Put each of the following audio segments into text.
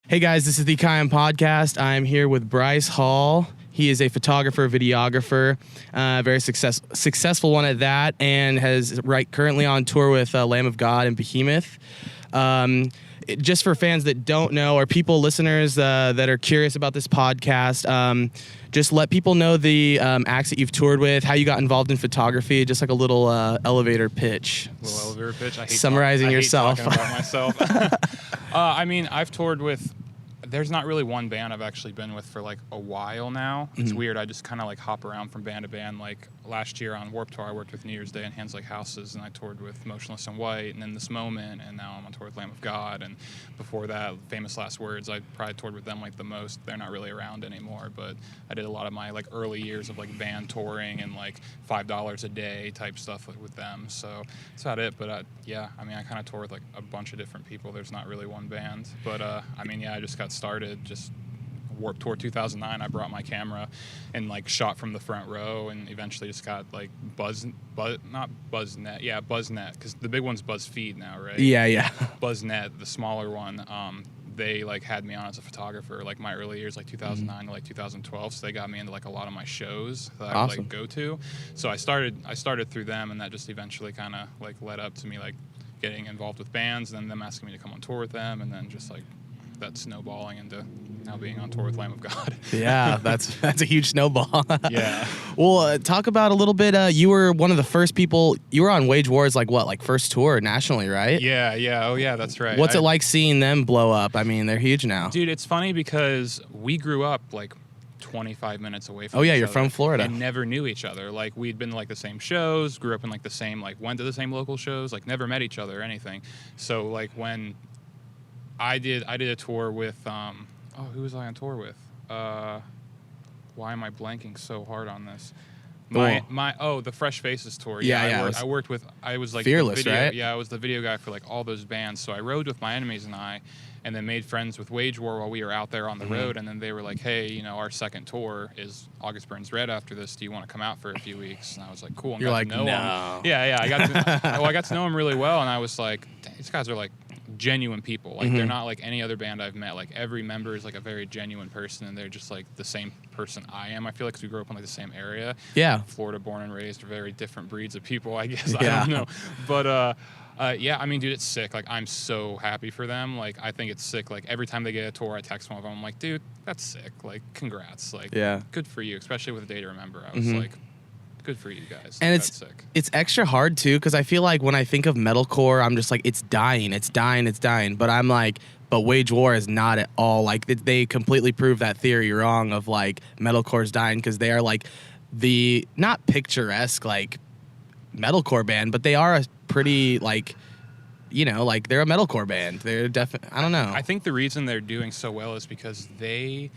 Hey guys, this is the Cayem podcast. I'm here with Bryce Hall. He is a photographer, videographer, very successful one at that, and has currently on tour with Lamb of God and Behemoth. Just for fans that don't know, or people, listeners that are curious about this podcast, just let people know the acts that you've toured with, how you got involved in photography, just like a little elevator pitch. I hate summarizing yourself. talking about myself. I mean, I've toured with. There's not really one band I've actually been with for like a while now. It's weird. I just kind of like hop around from band to band. Like last year on Warped Tour, I worked with New Year's Day and Hands Like Houses, and I toured with Motionless in White, and then This Moment, and now I'm on tour with Lamb of God. And before that, Famous Last Words, I probably toured with them like the most. They're not really around anymore, but I did a lot of my like early years of like band touring and like $5 a day type stuff with them. So that's about it. But yeah, I mean, I kind of tour with like a bunch of different people. There's not really one band. But I mean, yeah, I just got started just Warped Tour 2009. I brought my camera and like shot from the front row, and eventually just got like Buzznet, because the big one's BuzzFeed now, right? Yeah. Buzznet, the smaller one, they like had me on as a photographer like my early years, like 2009 to like 2012. So they got me into like a lot of my shows that I would like go to. So I started through them, and that just eventually kind of like led up to me like getting involved with bands, and then them asking me to come on tour with them, and then just like that snowballing into now being on tour with Lamb of God. Yeah, that's a huge snowball. Yeah. Well, talk about a little bit. You were one of the first people. You were on Wage War's like first tour nationally, right? Yeah. Oh yeah, that's right. What's it like seeing them blow up? I mean, they're huge now. Dude, it's funny because we grew up like 25 minutes away from each you're other, from Florida, and never knew each other. Like we'd been to like the same shows, grew up in like the same, like went to the same local shows, like never met each other or anything. So like when I did a tour with who was I on tour with? Why am I blanking so hard on this? The Fresh Faces tour. I worked with, I was like Fearless, right? Yeah, I was the video guy for like all those bands. So I rode with My Enemies and I, and then made friends with Wage War while we were out there on the road. And then they were like, hey, you know, our second tour is August Burns Red after this. Do you want to come out for a few weeks? And I was like, cool. You're like, no. Yeah. I got to know them really well, and I was like, these guys are like genuine people. Like they're not like any other band I've met. Like every member is like a very genuine person, and they're just like the same person I am. I feel like 'cause we grew up in like the same area. Yeah. Florida born and raised, very different breeds of people, I guess. I don't know. But yeah, I mean, dude, it's sick. Like I'm so happy for them. Like I think it's sick. Like every time they get a tour, I text one of them. I'm like, dude, that's sick. Like congrats. Like good for you, especially with a day to remember. I was like, good for you guys. And that's sick. It's extra hard too, because I feel like when I think of metalcore, I'm just like, it's dying. But I'm like, but Wage War is not at all. Like they completely prove that theory wrong of like metalcore's dying, because they are like the not picturesque like metalcore band, but they are a pretty like, you know, like they're a metalcore band. They're definitely, I don't know. I think the reason they're doing so well is because they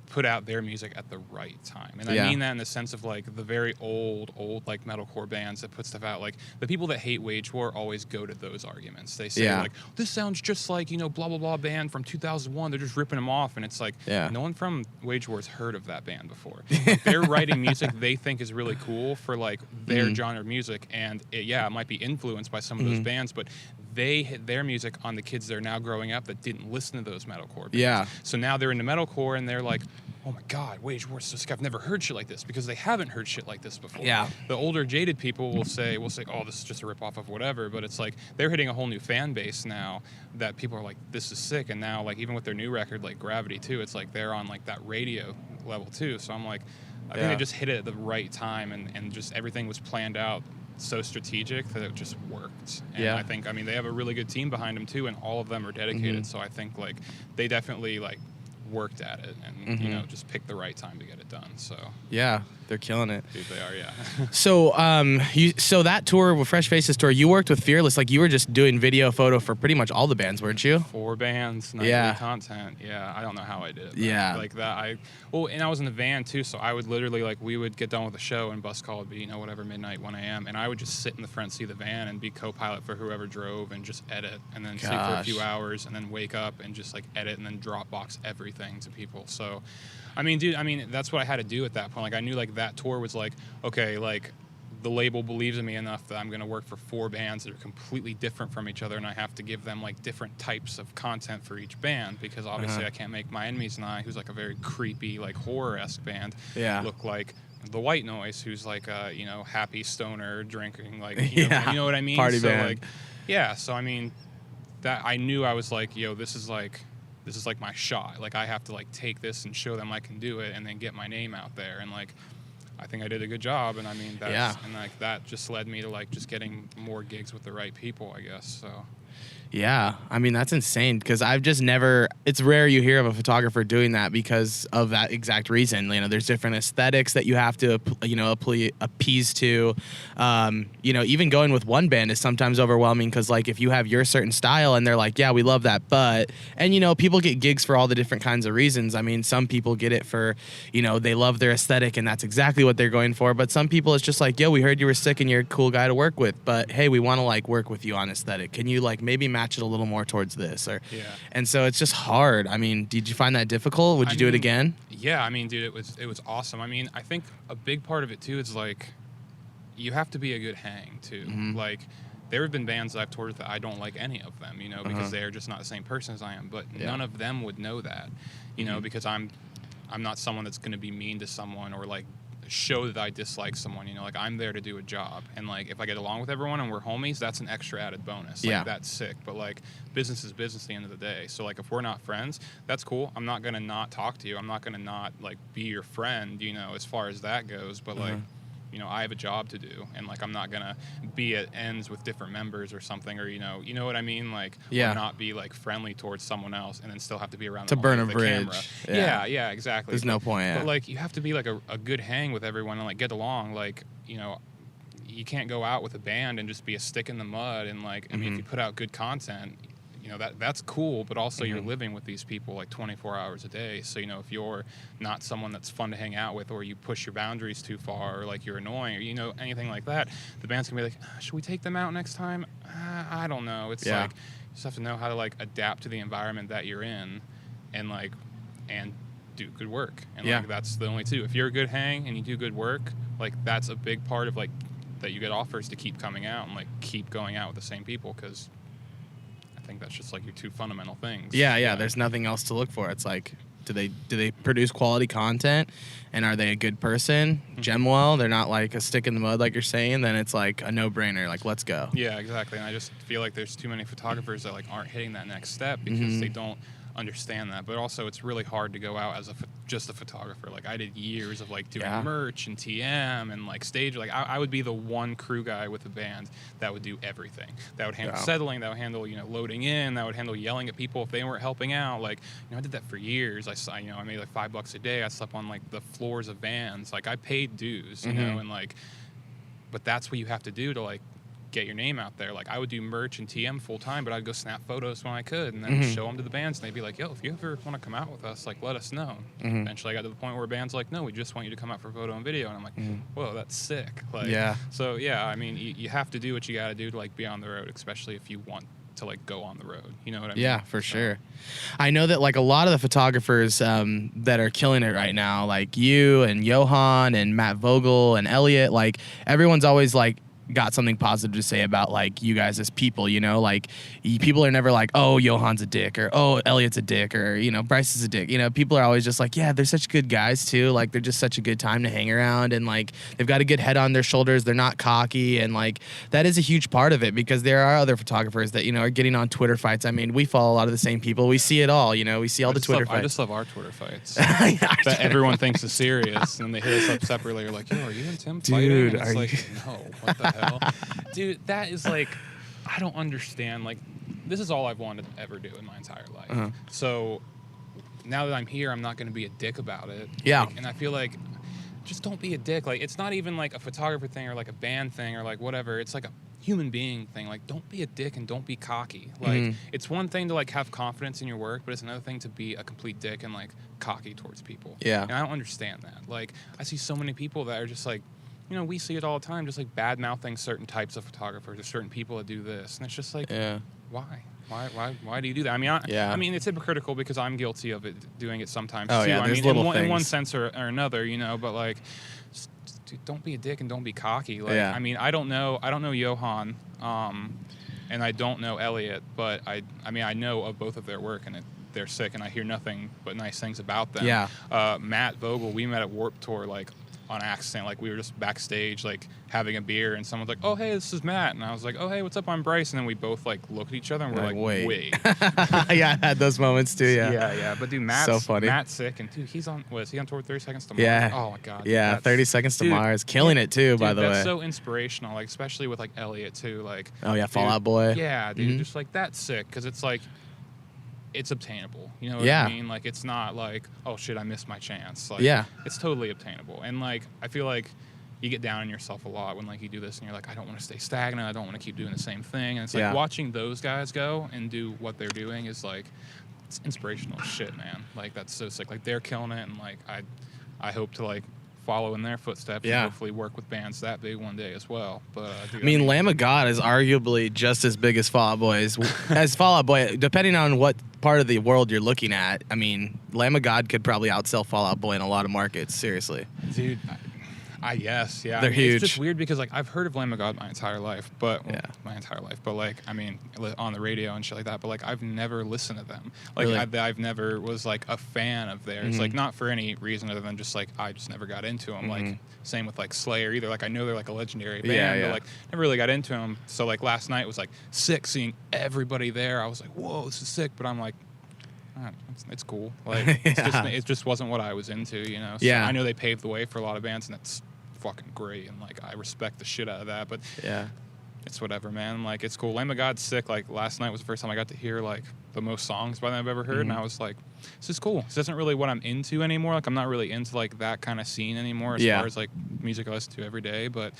put out their music at the right time. And I mean that in the sense of like the very old like metalcore bands that put stuff out. Like the people that hate Wage War always go to those arguments. They say like, this sounds just like, you know, blah, blah, blah band from 2001. They're just ripping them off. And it's like, no one from Wage War's heard of that band before. Like, they're writing music they think is really cool for like their genre of music. And it might be influenced by some of those bands, but they hit their music on the kids that are now growing up that didn't listen to those metalcore bands. Yeah. So now they're into metalcore, and they're like, oh my God, Wage War's so sick. I've never heard shit like this, because they haven't heard shit like this before. Yeah. The older jaded people will say, oh, this is just a ripoff of whatever. But it's like they're hitting a whole new fan base now that people are like, this is sick. And now like even with their new record, like Gravity too, it's like they're on like that radio level too. So I'm like, I think they just hit it at the right time, and just everything was planned out so strategic that it just worked. And I think, I mean, they have a really good team behind them too, and all of them are dedicated. So I think like they definitely like worked at it, and you know, just picked the right time to get it done. So yeah, they're killing it. Dude, they are. So so that tour with Fresh Faces tour, you worked with Fearless. Like you were just doing video photo for pretty much all the bands, weren't you? 4 bands, nightly content. Yeah, I don't know how I did it. Like that. And I was in the van too, so I would literally like, we would get done with the show and bus call would be, you know, whatever, midnight, 1 a.m. and I would just sit in the front seat of the van and be co-pilot for whoever drove, and just edit, and then sleep for a few hours, and then wake up and just like edit, and then Dropbox everything to people. So I mean, dude, that's what I had to do at that point. Like I knew like that tour was like, okay, like the label believes in me enough that I'm going to work for 4 bands that are completely different from each other, and I have to give them like different types of content for each band, because obviously I can't make My Enemies and I, who's like a very creepy, like horror-esque band, look like the White Noise, who's like a, you know, happy stoner drinking, like, you know what I mean? Party so band. Like, yeah, so I mean, that I knew I was like, yo, this is like my shot. Like, I have to like take this and show them I can do it, and then get my name out there. And like, I think I did a good job, and I mean, and like that just led me to like just getting more gigs with the right people, I guess. So. Yeah, I mean, that's insane, because I've just never, it's rare you hear of a photographer doing that because of that exact reason. You know, there's different aesthetics that you have to, you know, appease to. You know, even going with one band is sometimes overwhelming, because like if you have your certain style and they're like, yeah, we love that, but, and you know, people get gigs for all the different kinds of reasons. I mean, some people get it for, you know, they love their aesthetic and that's exactly what they're going for. But some people it's just like, yo, we heard you were sick and you're a cool guy to work with, but hey, we want to like work with you on aesthetic. Can you like maybe match it a little more towards this? Or and so it's just hard. I mean, did you find that difficult? Would you do it again? Yeah, I mean, dude, it was awesome. I mean, I think a big part of it too is like, you have to be a good hang too. Like, there have been bands that I've toured with that I don't like any of them, you know, because they're just not the same person as I am. But none of them would know that, you know, because I'm not someone that's going to be mean to someone or like show that I dislike someone, you know, like I'm there to do a job, and like if I get along with everyone and we're homies, that's an extra added bonus. Like, that's sick. But like, business is business at the end of the day. So like, if we're not friends, that's cool. I'm not gonna not talk to you. I'm not gonna not like be your friend, you know, as far as that goes. But like, you know, I have a job to do, and like I'm not gonna be at ends with different members or something, or you know what I mean, like or not be like friendly towards someone else and then still have to be around to them burn a with the bridge. camera. Yeah, exactly. There's no point. But like, you have to be like a good hang with everyone and like get along. Like, you know, you can't go out with a band and just be a stick in the mud. And like, I mean, if you put out good content, you know, that's cool, but also you're living with these people like 24 hours a day. So, you know, if you're not someone that's fun to hang out with, or you push your boundaries too far, or like you're annoying, or, you know, anything like that, the band's gonna be like, should we take them out next time? I don't know. It's like, you just have to know how to like adapt to the environment that you're in, and like, and do good work. And like, that's the only two. If you're a good hang and you do good work, like that's a big part of like, that you get offers to keep coming out and like keep going out with the same people, because I think that's just like your two fundamental things. Yeah. There's nothing else to look for. It's like, do they produce quality content, and are they a good person? Gem well, they're not like a stick in the mud like you're saying, then it's like a no-brainer. Like, let's go. Yeah, exactly. And I just feel like there's too many photographers that like aren't hitting that next step because they don't understand that. But also, it's really hard to go out as just a photographer. Like, I did years of like doing merch and TM and like stage. Like, I would be the one crew guy with a band that would do everything. That would handle settling. That would handle, you know, loading in. That would handle yelling at people if they weren't helping out. Like, you know, I did that for years. I made like $5 a day. I slept on like the floors of vans. Like, I paid dues, you know, and like, but that's what you have to do to like get your name out there. Like, I would do merch and TM full time, but I'd go snap photos when I could, and then show them to the bands, and they'd be like, yo, if you ever want to come out with us, like, let us know. Eventually I got to the point where bands like, no, we just want you to come out for photo and video, and I'm like, whoa, that's sick. Like, so yeah, I mean, you have to do what you got to do to like be on the road, especially if you want to like go on the road, you know what I mean? Yeah, for sure. I know that like a lot of the photographers that are killing it right now, like you and Johan and Matt Vogel and Eliot, like everyone's always like got something positive to say about like you guys as people, you know, like people are never like, oh, Johan's a dick, or oh, Elliot's a dick, or, you know, Bryce is a dick. You know, people are always just like, yeah, they're such good guys too. Like, they're just such a good time to hang around, and like they've got a good head on their shoulders. They're not cocky, and like that is a huge part of it, because there are other photographers that, you know, are getting on Twitter fights. I mean, we follow a lot of the same people. We see it all, you know, we see all the Twitter fights. I just love our Twitter fights that everyone thinks is serious, and they hit us up separately. You're like, yo, are you and Tim fighting? Dude, and it's like, no, what the hell? Dude, that is like, I don't understand. Like, this is all I've wanted to ever do in my entire life. So now that I'm here, I'm not going to be a dick about it. Yeah. Like, and I feel like, just don't be a dick. Like, it's not even like a photographer thing or like a band thing or like whatever. It's like a human being thing. Like, don't be a dick and don't be cocky. Like, it's one thing to like have confidence in your work, but it's another thing to be a complete dick and like cocky towards people. Yeah. And I don't understand that. Like, I see so many people that are just like, you know, we see it all the time, just like bad mouthing certain types of photographers or certain people that do this, and it's just like, why? Why do you do that? I mean, I mean, it's hypocritical because I'm guilty of it, doing it sometimes too. Yeah, I mean, in in one sense or another, you know. But like, dude, don't be a dick and don't be cocky. Like, Yeah. I mean, I don't know Johan, and I don't know Eliot, but I mean, I know of both of their work, and they're sick, and I hear nothing but nice things about them. Yeah. Matt Vogel, we met at Warped Tour, like, on accident. Like, we were just backstage, like, having a beer, and someone's like, oh, hey, this is Matt. And I was like, oh, hey, what's up? I'm Bryce. And then we both, like, looked at each other, and we're like, wait. Yeah, I had those moments, too, yeah. Yeah. But, dude, so funny. Matt's sick, and, dude, is he on tour with 30 Seconds to Mars? Yeah. Oh, my God. Yeah, dude, 30 Seconds to dude, Mars. Killing it, too, by the way. That's so inspirational, like, especially with, like, Eliot, too. Like, oh, yeah, dude, Fall Out Boy. Yeah, dude, just, like, that's sick, because it's, like, it's obtainable. You know what Yeah. I mean? Like, it's not like, oh, shit, I missed my chance. Like, Yeah. it's totally obtainable. And, like, I feel like you get down on yourself a lot when, like, you do this and you're like, I don't want to stay stagnant. I don't want to keep doing the same thing. And it's like watching those guys go and do what they're doing is, like, it's inspirational shit, man. Like, that's so sick. Like, they're killing it, and, like, I hope to, like, follow in their footsteps and hopefully work with bands that big one day as well. But I mean, Lamb of God is arguably just as big as Fall Out Boy. As Fall Out Boy, depending on what part of the world you're looking at, I mean, Lamb of God could probably outsell Fall Out Boy in a lot of markets, seriously. Dude, yes, yeah. They're huge. It's just weird because, like, I've heard of Lamb of God my entire life, but like, I mean, on the radio and shit like that. But, like, I've never listened to them. Like, really? I've never was, like, a fan of theirs. Like, not for any reason other than just, like, I just never got into them. Like, same with, like, Slayer either. Like, I know they're, like, a legendary band, but, like, never really got into them. So, like, last night was, like, sick seeing everybody there. I was like, whoa, this is sick. But I'm like, it's cool. Like, it just wasn't what I was into, you know? So I know they paved the way for a lot of bands, and that's fucking great, and, like, I respect the shit out of that. But it's whatever, man. Like, it's cool. Lamb of God's sick. Like, last night was the first time I got to hear, like, the most songs by them I've ever heard, and I was like, this is cool. This isn't really what I'm into anymore. Like, I'm not really into, like, that kind of scene anymore as far as, like, music I listen to every day, but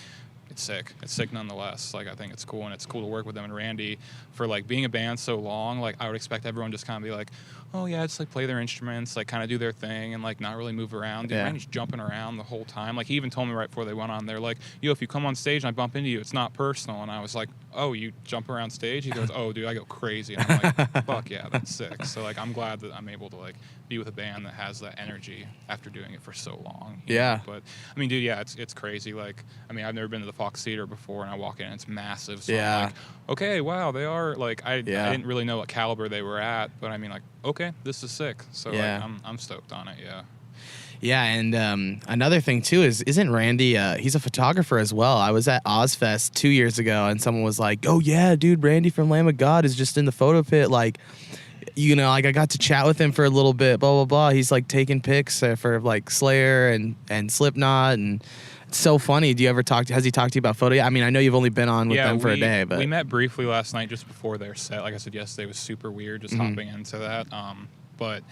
it's sick. It's sick nonetheless. Like, I think it's cool, and it's cool to work with them and Randy for, like, being a band so long. Like, I would expect everyone just kind of be like, oh, yeah, just, like, play their instruments, like, kind of do their thing and, like, not really move around. Dude, Randy's jumping around the whole time. Like, he even told me right before they went on, they're like, yo, if you come on stage and I bump into you, it's not personal. And I was like, oh, you jump around stage? He goes, oh, dude, I go crazy. And I'm like, fuck yeah, that's sick. So, like, I'm glad that I'm able to, like, be with a band that has that energy after doing it for so long. Yeah. But, I mean, dude, yeah, it's crazy. Like, I mean, I've never been to the Fox Theater before, and I walk in and it's massive. So I'm like, okay, wow, they are, like, I didn't really know what caliber they were at, but I mean, like, okay, this is sick. So, like, I'm stoked on it, Yeah, and another thing, too, isn't Randy, he's a photographer as well. I was at Ozfest 2 years ago, and someone was like, oh, yeah, dude, Randy from Lamb of God is just in the photo pit, like, you know, like, I got to chat with him for a little bit, blah, blah, blah. He's, like, taking pics for, like, Slayer and Slipknot, and it's so funny. Has he talked to you about photo? I mean, I know you've only been on with them for a day, but we met briefly last night just before their set. Like I said, yesterday was super weird, just hopping into that. But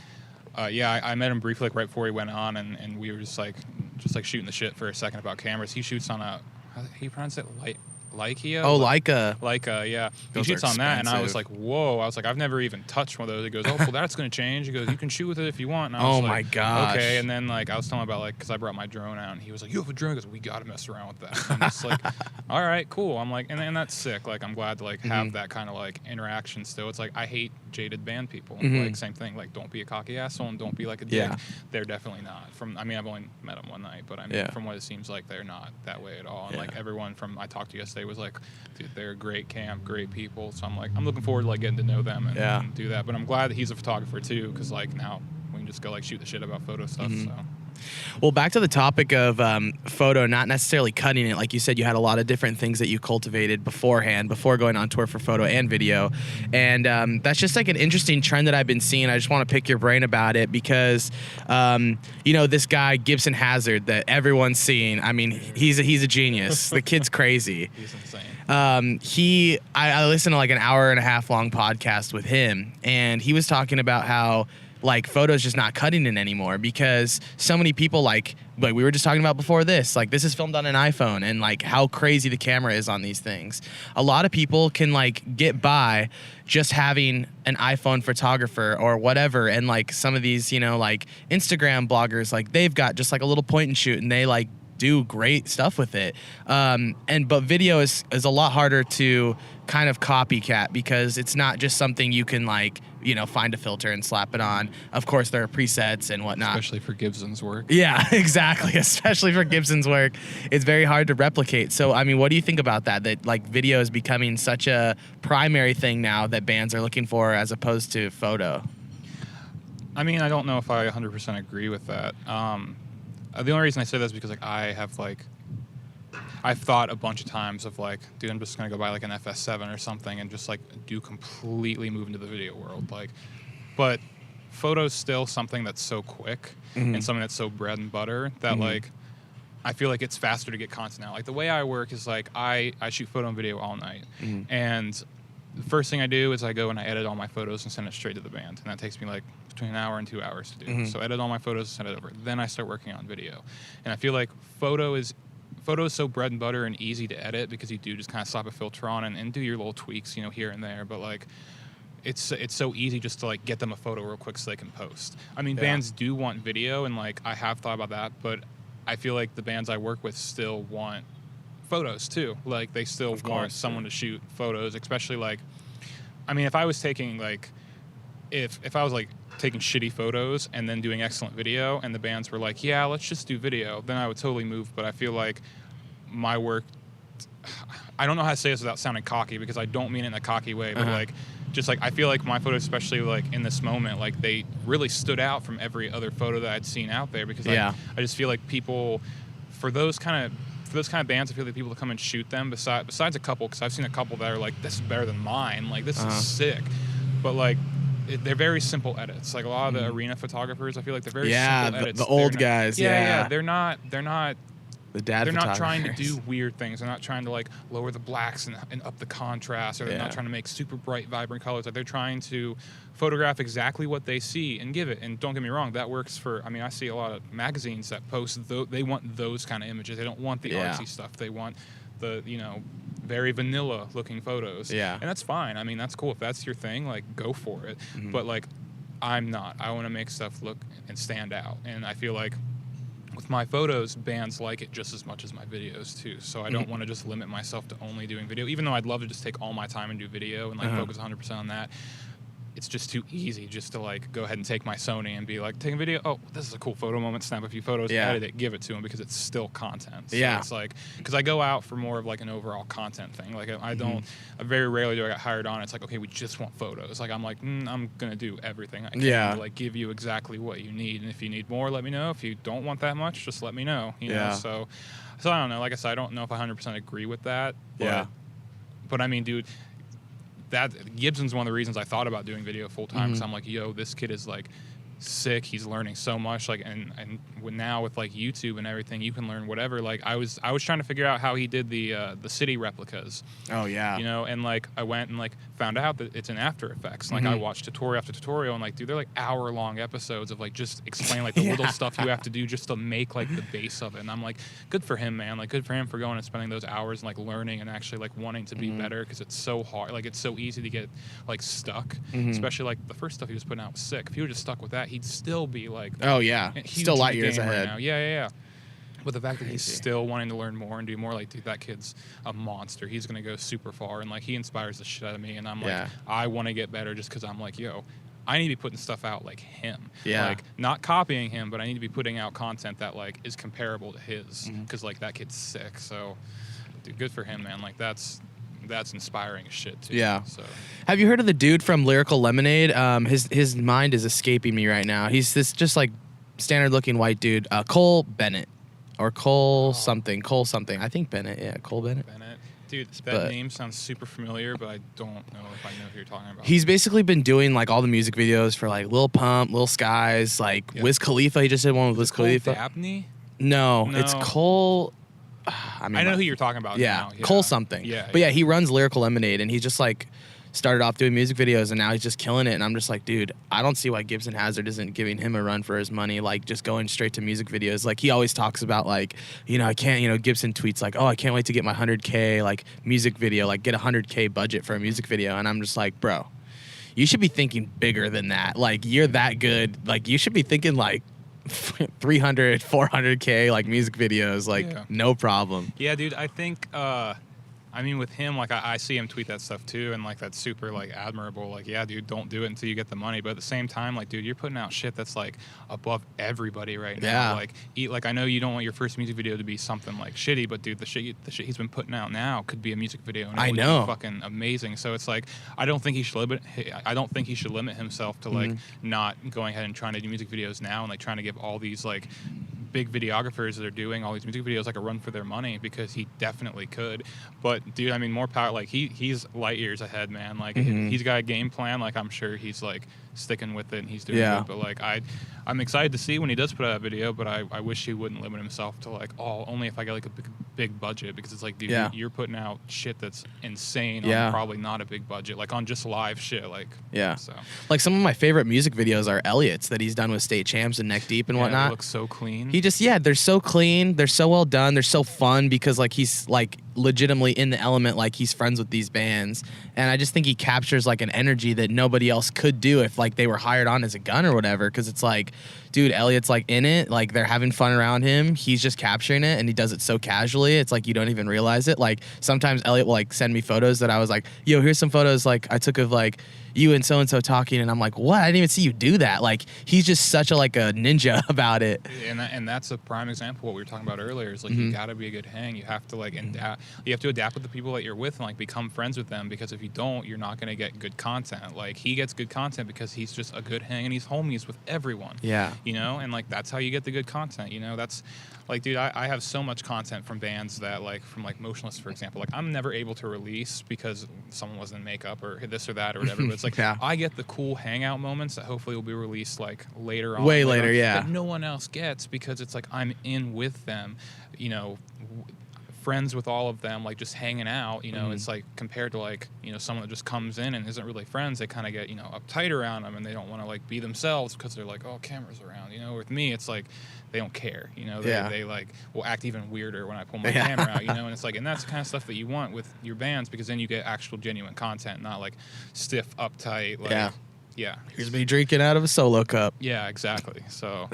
I met him briefly, like, right before he went on, and we were just like shooting the shit for a second about cameras. He shoots on how do you pronounce it? Leica? Oh, Leica. Leica, yeah. Those he shoots on that, and I was expensive. like, whoa. I was like, I've never even touched one of those. He goes, oh, well, that's going to change. He goes, you can shoot with it if you want. And I was Oh, my like, gosh. okay. And then, like, I was telling him about, like, because I brought my drone out, and he was like, you have a drone? He goes, we got to mess around with that. And I'm just like, all right, cool. I'm like, and that's sick. Like, I'm glad to, like, have that kind of, like, interaction still. It's like, I hate jaded band people. Like, same thing. Like, don't be a cocky asshole and don't be, like, a dick. Yeah. They're definitely not. I mean, I've only met them one night, but I mean, from what it seems like, they're not that way at all. And, like, everyone from I talked to yesterday was like, dude, they're a great camp, great people. So I'm like, I'm looking forward to, like, getting to know them and do that. But I'm glad that he's a photographer too, because, like, now we can just go, like, shoot the shit about photo stuff. So. Well, back to the topic of photo, not necessarily cutting it. Like you said, you had a lot of different things that you cultivated beforehand, before going on tour for photo and video. And that's just, like, an interesting trend that I've been seeing. I just want to pick your brain about it because, you know, this guy, Gibson Hazard, that everyone's seeing, I mean, he's a genius. The kid's crazy. He's insane. I listened to, like, an hour and a half long podcast with him, and he was talking about how, like, photos just not cutting it anymore because so many people, like we were just talking about before this, like, this is filmed on an iPhone, and, like, how crazy the camera is on these things. A lot of people can, like, get by just having an iPhone photographer or whatever, and, like, some of these, you know, like, Instagram bloggers, like, they've got just, like, a little point and shoot, and they, like, do great stuff with it. But video is a lot harder to kind of copycat because it's not just something you can like, find a filter and slap it on. Of course, there are presets and whatnot. Especially for Gibson's work. Yeah, exactly. Especially for Gibson's work. It's very hard to replicate. So, I mean, what do you think about that? That like video is becoming such a primary thing now that bands are looking for as opposed to photo? I mean, I don't know if I 100% agree with that. The only reason I say that is because like I've thought a bunch of times of like, dude, I'm just gonna go buy like an FS7 or something and just like completely move into the video world. Like, but photo's still something that's so quick and something that's so bread and butter that like I feel like it's faster to get content out. Like the way I work is like I shoot photo and video all night, and the first thing I do is I go and I edit all my photos and send it straight to the band, and that takes me like between an hour and 2 hours to do. So edit all my photos, send it over. Then I start working on video, and I feel like photo is so bread and butter and easy to edit because you do just kind of slap a filter on and do your little tweaks, here and there. But like, it's so easy just to like get them a photo real quick so they can post. I mean, bands do want video, and like I have thought about that, but I feel like the bands I work with still want photos too. Like they still want someone to shoot photos, especially like, I mean, if I was taking like, if I was like taking shitty photos and then doing excellent video and the bands were like, yeah, let's just do video, then I would totally move. But I feel like my work, I don't know how to say this without sounding cocky because I don't mean it in a cocky way, but like, just like, I feel like my photos, especially like in this moment, like they really stood out from every other photo that I'd seen out there because I just feel like people, for those kind of bands, I feel like people to come and shoot them besides a couple, because I've seen a couple that are like, this is better than mine, like this is sick, but like they're very simple edits. Like a lot of the arena photographers, I feel like they're very simple edits. The old guys. They're not the dad. They're not trying to do weird things. They're not trying to like lower the blacks and up the contrast, or they're not trying to make super bright, vibrant colors. Like they're trying to photograph exactly what they see and give it. And don't get me wrong, that works for. I mean, I see a lot of magazines that post. They want those kind of images. They don't want the artsy stuff. They want the very vanilla looking photos. Yeah, and that's fine. I mean, that's cool if that's your thing. Like, go for it. But like, I'm not. I want to make stuff look and stand out. And I feel like with my photos, bands like it just as much as my videos too. So I don't want to just limit myself to only doing video, even though I'd love to just take all my time and do video and like focus 100% on that. It's just too easy just to like go ahead and take my Sony and be like, taking video, oh, this is a cool photo moment, snap a few photos, edit it, give it to them, because it's still content. So it's like, because I go out for more of like an overall content thing. Like I very rarely do I get hired on. It's like, okay, we just want photos. Like I'm like, I'm going to do everything I can to like give you exactly what you need. And if you need more, let me know. If you don't want that much, just let me know. You know? So I don't know. Like I said, I don't know if I 100% agree with that. But I mean, dude, that Gibson's one of the reasons I thought about doing video full time, because I'm like, yo, this kid is like sick. He's learning so much. Like, and now with like YouTube and everything, you can learn whatever. Like I was trying to figure out how he did the city replicas. Oh yeah. And like I went and like found out that it's in After Effects. And, like I watched tutorial after tutorial, and like, dude, they're like hour-long episodes of like just explaining like the little stuff you have to do just to make like the base of it. And I'm like, good for him, man. Like good for him for going and spending those hours and like learning and actually like wanting to be better, because it's so hard. Like it's so easy to get like stuck, especially like the first stuff he was putting out was sick. If he were just stuck with that, he'd still be like, still light years ahead. Right now. But the fact that he's still wanting to learn more and do more, like, dude, that kid's a monster. He's going to go super far. And, like, he inspires the shit out of me. And I'm like, I want to get better just because I'm like, yo, I need to be putting stuff out like him. Yeah. Like, not copying him, but I need to be putting out content that, like, is comparable to his. Because, like, that kid's sick. So, dude, good for him, man. Like, that's inspiring as shit, too. Yeah. So, have you heard of the dude from Lyrical Lemonade? His mind is escaping me right now. He's this just, like, standard-looking white dude. Cole Bennett. Or Cole something. I think Bennett. Yeah, Cole Bennett. Dude, that name sounds super familiar, but I don't know if I know who you're talking about. He's basically been doing like all the music videos for like Lil Pump, Lil Skies, like Wiz Khalifa. He just did one with Wiz Khalifa. Dabney? No, it's Cole. I know who you're talking about. Yeah, Cole something. Yeah, but he runs Lyrical Lemonade, and he just like started off doing music videos, and now he's just killing it. And I'm just like, dude, I don't see why Gibson Hazard isn't giving him a run for his money, like just going straight to music videos. Like he always talks about like, I can't, Gibson tweets like, oh, I can't wait to get my 100K like music video, like get a 100K budget for a music video. And I'm just like, bro, you should be thinking bigger than that. Like you're that good. Like you should be thinking like 300, 400K like music videos, like no problem. Yeah, dude, I think I mean, with him, like, I see him tweet that stuff, too, and, like, that's super, like, admirable. Like, yeah, dude, don't do it until you get the money. But at the same time, like, dude, you're putting out shit that's, like, above everybody right now. Like, I know you don't want your first music video to be something, like, shitty, but, dude, the shit he's been putting out now could be a music video. And it would be fucking amazing. So it's, like, I don't think he should limit himself to, like, not going ahead and trying to do music videos now and, like, trying to give all these, like, big videographers that are doing all these music videos like a run for their money, because he definitely could. But dude, I mean, more power. Like he's light years ahead, man. Like he's got a game plan. Like I'm sure he's like sticking with it and he's doing it. But like I'm excited to see when he does put out a video, but I wish he wouldn't limit himself to like, oh, only if I get like a big budget, because it's like, dude, you're putting out shit that's insane on probably not a big budget, like on just live shit. Like so like some of my favorite music videos are Eliot's that he's done with State Champs and Neck Deep and whatnot. It looks so clean. They're so clean, they're so well done, they're so fun, because like he's like legitimately in the element, like he's friends with these bands, and I just think he captures like an energy that nobody else could do if like they were hired on as a gun or whatever, because it's like, dude, Eliot's like in it, like they're having fun around him, he's just capturing it, and he does it so casually, it's like you don't even realize it. Like sometimes Eliot will like send me photos that I was like, yo, here's some photos like I took of like you and so-and-so talking, and I'm like, what? I didn't even see you do that. Like he's just such a like a ninja about it. And that's a prime example of what we were talking about earlier, is like you gotta be a good hang. You have to like you have to adapt with the people that you're with and like become friends with them, because if you don't, you're not gonna get good content. Like he gets good content because he's just a good hang and he's homies with everyone. You know, and like that's how you get the good content. You know, that's like, dude, I have so much content from bands that like from like Motionless, for example, like I'm never able to release because someone wasn't in makeup or this or that or whatever. But it's like I get the cool hangout moments that hopefully will be released like later on, way later, that no one else gets, because it's like I'm in with them, you know, friends with all of them, like just hanging out, you know. It's like compared to like, you know, someone that just comes in and isn't really friends, they kind of get, you know, uptight around them and they don't want to like be themselves because they're like, oh, cameras around, you know. With me, it's like they don't care, you know. They like will act even weirder when I pull my camera out, you know. And it's like, and that's the kind of stuff that you want with your bands, because then you get actual genuine content, not like stiff, uptight, like here's me drinking out of a Solo cup. Yeah, exactly. So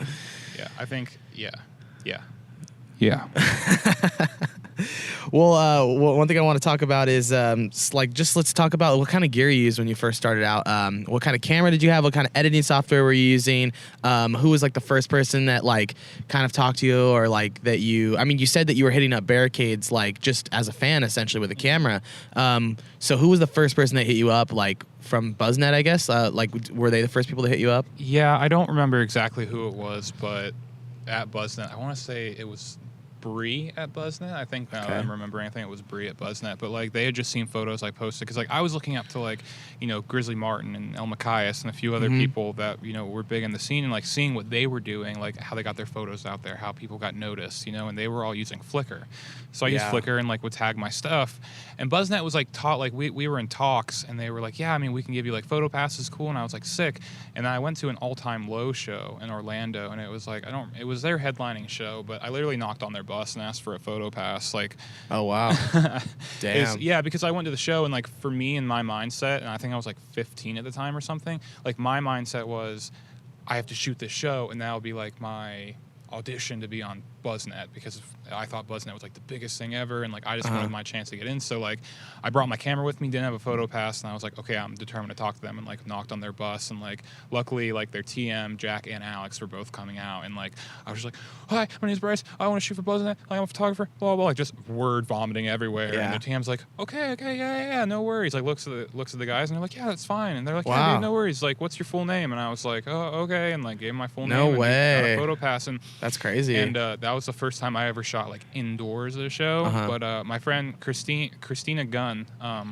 I think Well, one thing I want to talk about is like just let's talk about what kind of gear you used when you first started out. What kind of camera did you have? What kind of editing software were you using? Who was like the first person that like kind of talked to you, or like that you? I mean, you said that you were hitting up barricades like just as a fan, essentially, with a camera. So who was the first person that hit you up, like from BuzzNet, I guess? Like, were they the first people to hit you up? Yeah, I don't remember exactly who it was, but at BuzzNet, I want to say it was Bree at BuzzNet. I think now I'm remembering, I think it was Bree at BuzzNet. But like they had just seen photos I posted, because like I was looking up to like, you know, Grizzly Martin and El Macias and a few other people that, you know, were big in the scene, and like seeing what they were doing, like how they got their photos out there, how people got noticed, you know. And they were all using Flickr, so I used Flickr and like would tag my stuff. And BuzzNet was like like we were in talks, and they were like, yeah, I mean, we can give you like photo passes, cool. And I was like, sick. And I went to an All Time Low show in Orlando, and it was like it was their headlining show, but I literally knocked on their bus and asked for a photo pass. Like, oh wow. Damn. Yeah, because I went to the show, and like for me and my mindset, and I think I was like 15 at the time or something, like my mindset was I have to shoot this show, and that'll be like my audition to be on BuzzNet, because I thought BuzzNet was like the biggest thing ever, and like I just wanted my chance to get in. So like I brought my camera with me, didn't have a pho pass, and I was like, okay, I'm determined to talk to them, and like knocked on their bus, and like luckily like their TM, Jack and Alex, were both coming out, and like I was just like, hi, my name's Bryce, I want to shoot for BuzzNet, like, I'm a photographer, blah blah, like just word vomiting everywhere. And their TM's like, okay, yeah, no worries. Like looks at the guys, and they're like, yeah, that's fine. And they're like, yeah, dude, no worries. Like, what's your full name? And I was like, oh, okay, and like gave him my full name. No way. And got a photo pass, and that's crazy. And that was the first time I ever shot like indoors at a show. But my friend Christina Gunn, I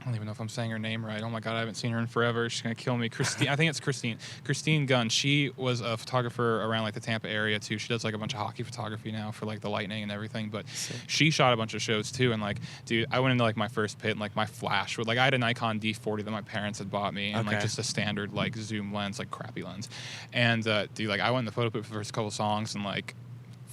don't even know if I'm saying her name right. Oh my God, I haven't seen her in forever. She's gonna kill me. I think it's Christine Gunn. She was a photographer around like the Tampa area too. She does like a bunch of hockey photography now for like the Lightning and everything. But she shot a bunch of shows too. And like, dude, I went into like my first pit, and like my flash would, like, I had a Nikon D40 that my parents had bought me, and like just a standard like zoom lens, like crappy lens. And dude, like I went in the photo pit for the first couple songs, and like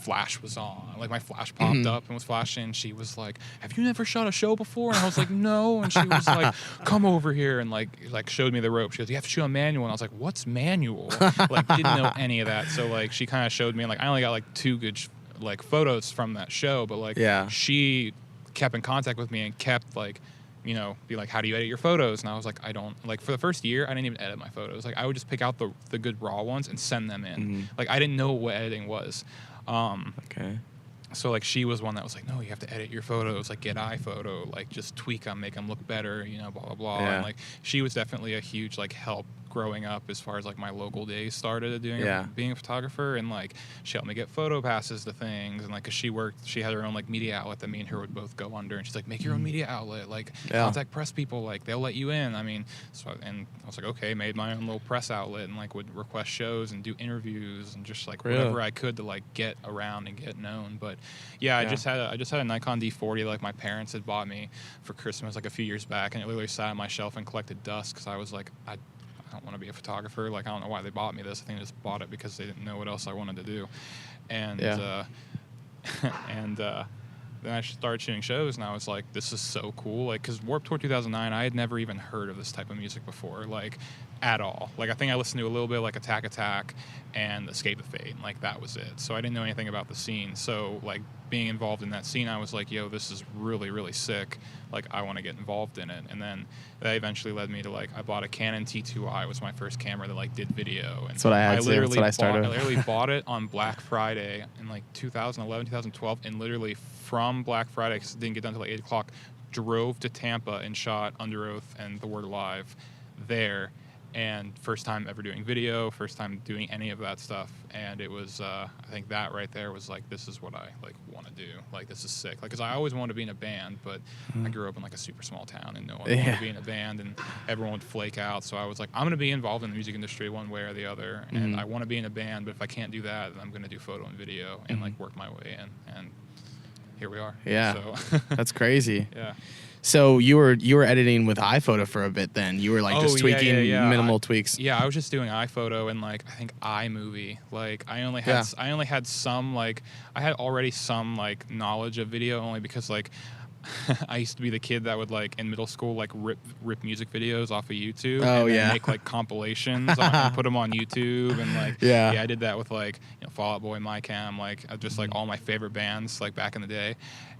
flash was on. Like my flash popped up and was flashing. She was like, "Have you never shot a show before?" And I was like, "No." And she was like, "Come over here," and like showed me the rope. She goes, "You have to shoot a manual." And I was like, "What's manual?" Like didn't know any of that. So like she kind of showed me. Like I only got like 2 good like photos from that show, but like she kept in contact with me and kept like, you know, be like, "How do you edit your photos?" And I was like, "I don't." Like for the first year, I didn't even edit my photos. Like I would just pick out the good raw ones and send them in. Like I didn't know what editing was. Okay. So like she was one that was like, "No, you have to edit your photos, like get iPhoto, like just tweak them, make them look better, you know, blah blah blah." And like she was definitely a huge like help growing up as far as like my local days started being a photographer. And like she helped me get photo passes to things, and like 'cause she had her own like media outlet that me and her would both go under, and she's like, "Make your own media outlet, like contact press people, like they'll let you in." I mean, so and I was like, okay, made my own little press outlet and like would request shows and do interviews and just like whatever I could to like get around and get known. But I just had a Nikon D40 like my parents had bought me for Christmas like a few years back, and it literally sat on my shelf and collected dust because I was like, I don't want to be a photographer. Like I don't know why they bought me this. I think they just bought it because they didn't know what else I wanted to do. And then I started shooting shows, and I was like, this is so cool. Like, because Warped Tour 2009, I had never even heard of this type of music before, like, at all. Like, I think I listened to a little bit, like, Attack Attack and Escape the Fate, and, like, that was it. So I didn't know anything about the scene. So, like, being involved in that scene, I was like, yo, this is really, really sick. Like, I want to get involved in it. And then that eventually led me to, like, I bought a Canon T2i, was my first camera that, like, did video. And that's what I had too. That's what I started. I literally bought it on Black Friday in, like, 2011, 2012, and literally from Black Friday, because it didn't get done until like 8 o'clock, drove to Tampa and shot Under Oath and The Word Alive there. And first time ever doing video, first time doing any of that stuff. And it was, I think that right there was like, this is what I like want to do. Like, this is sick. Like, because I always wanted to be in a band, but I grew up in like a super small town and no one wanted to be in a band, and everyone would flake out. So I was like, I'm going to be involved in the music industry one way or the other. And I want to be in a band, but if I can't do that, then I'm going to do photo and video and like work my way in. And here we are. Yeah. So. That's crazy. Yeah. So you were editing with iPhoto for a bit then. You were like just tweaking minimal tweaks. Yeah, I was just doing iPhoto and like I think iMovie. Like I only had some like I had already some like knowledge of video only because like I used to be the kid that would like in middle school like rip music videos off of YouTube and then make like compilations and put them on YouTube and like I did that with like Fall Out Boy, My Cam, like just like all my favorite bands like back in the day.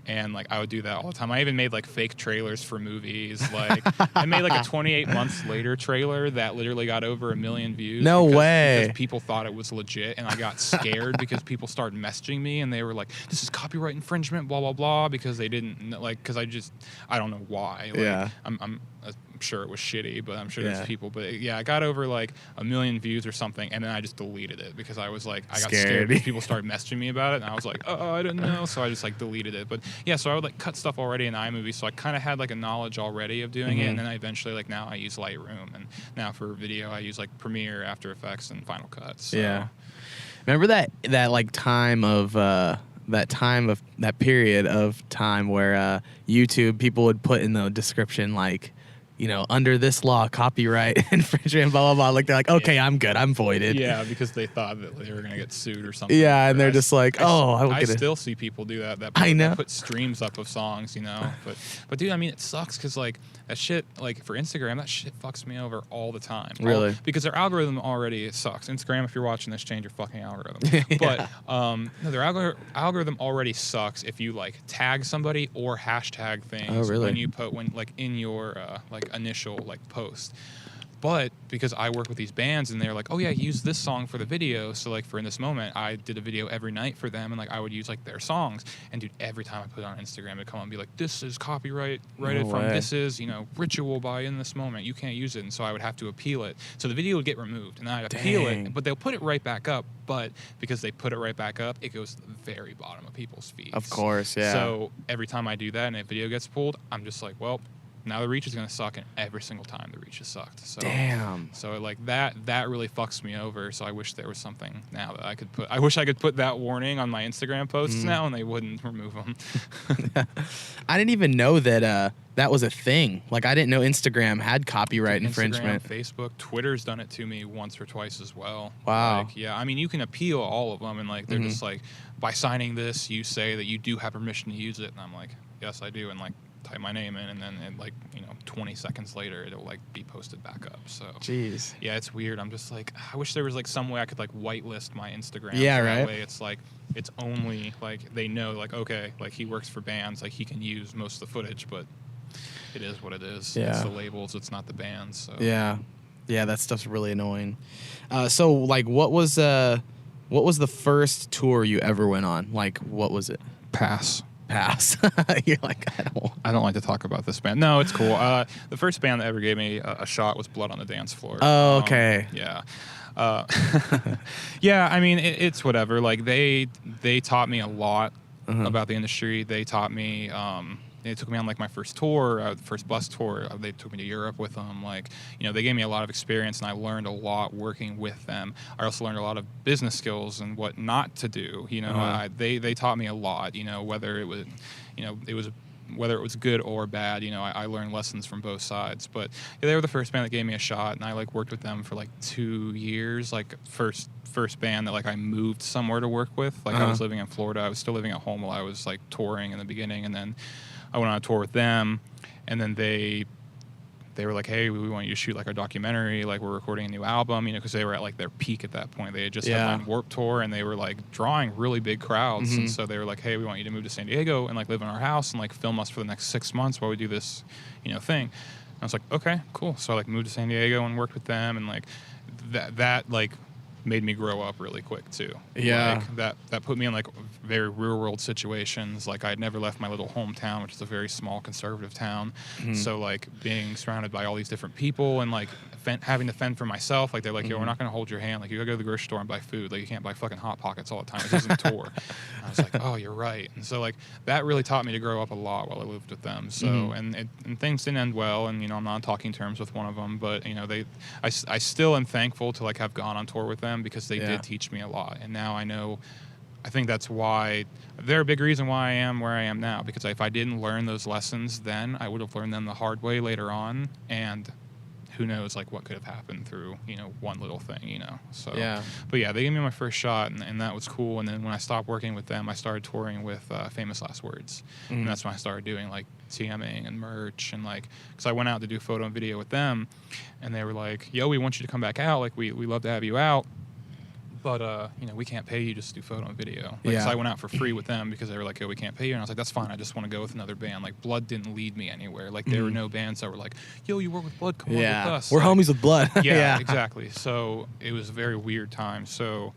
And like I would do that all the time. I even made like fake trailers for movies. Like I made like a 28 Months Later trailer that literally got over 1 million views. No way. Because people thought it was legit, and I got scared because people started messaging me and they were like, "This is copyright infringement, blah blah blah," because they didn't like because I don't know why. Like, I'm sure it was shitty, but I'm sure there's people. But I got over like 1 million views or something, and then I just deleted it because I was like, I got scared because people started messaging me about it, and I was like, oh, I didn't know, so I just like deleted it. But so I would like cut stuff already in iMovie, so I kind of had like a knowledge already of doing it, and then I eventually like now I use Lightroom, and now for video I use like Premiere, After Effects, and Final Cut. So. Yeah. Remember that like time of that period of time where YouTube people would put in the description like, under this law, copyright infringement, blah, blah, blah. Like, they're like, okay, I'm good. I'm voided. Yeah, because they thought that they were going to get sued or something. Yeah, and they're just like, I will get it. I still see people do that. That put streams up of songs, But dude, I mean, it sucks because, like, that shit, like, for Instagram, that shit fucks me over all the time. Really? Because their algorithm already sucks. Instagram, if you're watching this, change your fucking algorithm. But, no, their algorithm already sucks if you, like, tag somebody or hashtag things when you put, in your, initial post. But because I work with these bands and they're like, oh yeah, use this song for the video, so like for In This Moment I did a video every night for them, and like I would use like their songs, and dude, every time I put it on Instagram it'd come on and be like, this is copyright rated from this is Ritual by In This Moment, you can't use it. And so I would have to appeal it, so the video would get removed, and then I'd appeal it, but they'll put it right back up. But because they put it right back up, it goes to the very bottom of people's feeds. Of course. Yeah. So every time I do that and a video gets pulled, I'm just like, well, now the reach is going to suck, and every single time the reach has sucked. So, Damn. So like that really fucks me over. So I wish there was something now that I could put. I wish I could put that warning on my Instagram posts now, and they wouldn't remove them. I didn't even know that that was a thing. Like, I didn't know Instagram had copyright infringement. Facebook, Twitter's done it to me once or twice as well. Wow. Like, yeah, I mean, you can appeal all of them, and like they're just like, by signing this, you say that you do have permission to use it, and I'm like, yes, I do, and like type my name in, and then it, like, 20 seconds later, it'll like be posted back up. So, jeez. Yeah, it's weird. I'm just like, I wish there was like some way I could like whitelist my Instagram. Yeah, so right. That way, it's like it's only like they know like, okay, like he works for bands, like he can use most of the footage, but it is what it is. Yeah. It's the labels, it's not the bands. So. Yeah, that stuff's really annoying. So like, what was the first tour you ever went on? Like, what was it? Pass. You're like, I don't like to talk about this band. No, it's cool. The first band that ever gave me a shot was Blood on the Dance Floor. Oh, okay. Yeah. Yeah, I mean, it's whatever. Like, they taught me a lot about the industry. They taught me, they took me on like my first tour, first bus tour. They took me to Europe with them. Like, they gave me a lot of experience, and I learned a lot working with them. I also learned a lot of business skills and what not to do. They taught me a lot. Whether it was, whether it was good or bad. I learned lessons from both sides. But yeah, they were the first band that gave me a shot, and I like worked with them for like 2 years. Like first band that like I moved somewhere to work with. Like I was living in Florida. I was still living at home while I was like touring in the beginning, and then I went on a tour with them, and then they were like, hey, we want you to shoot like our documentary, like we're recording a new album, because they were at like their peak at that point. They had just had Warped Tour, and they were like drawing really big crowds, and so they were like, hey, we want you to move to San Diego and like live in our house and like film us for the next 6 months while we do this, thing. And I was like, okay, cool. So I like moved to San Diego and worked with them, and like that like made me grow up really quick too. Yeah. Like that put me in like very real world situations. Like I'd never left my little hometown, which is a very small conservative town. So like being surrounded by all these different people and like having to fend for myself. Like they're like, yo, we're not going to hold your hand. Like you gotta go to the grocery store and buy food. Like you can't buy fucking Hot Pockets all the time. It isn't a tour. And I was like, oh, you're right. And so like that really taught me to grow up a lot while I lived with them. So and things didn't end well. And I'm not on talking terms with one of them, but I still am thankful to like have gone on tour with them, because they did teach me a lot. And now I think that's why they're a big reason why I am where I am now, because if I didn't learn those lessons then, I would have learned them the hard way later on, and who knows like what could have happened through one little thing. So but yeah, they gave me my first shot, and that was cool. And then when I stopped working with them, I started touring with Famous Last Words, and that's when I started doing like TMing and merch, and like because I went out to do photo and video with them, and they were like, yo, we want you to come back out, like we love to have you out, but we can't pay you just to do photo and video. Like, so I went out for free with them because they were like, yo, we can't pay you. And I was like, that's fine. I just want to go with another band. Like Blood didn't lead me anywhere. Like there were no bands that were like, yo, you work with Blood, come on with us. We're like, homies with Blood. yeah, exactly. So it was a very weird time. So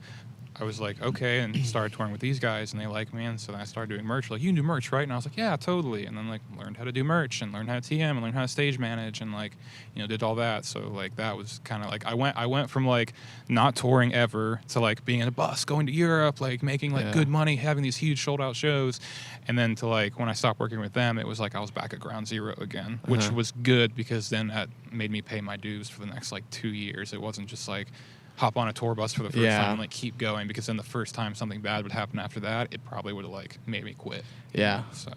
I was like, okay, and started touring with these guys, and they liked me, and so then I started doing merch. Like, you can do merch, right? And I was like, yeah, totally. And then like learned how to do merch, and learned how to TM, and learned how to stage manage, and like, did all that. So like that was kind of like I went from like not touring ever to like being in a bus, going to Europe, like making like good money, having these huge sold out shows, and then to like when I stopped working with them, it was like I was back at ground zero again, which was good, because then that made me pay my dues for the next like 2 years. It wasn't just like hop on a tour bus for the first time and like keep going, because then the first time something bad would happen after that, it probably would have like made me quit. Yeah. So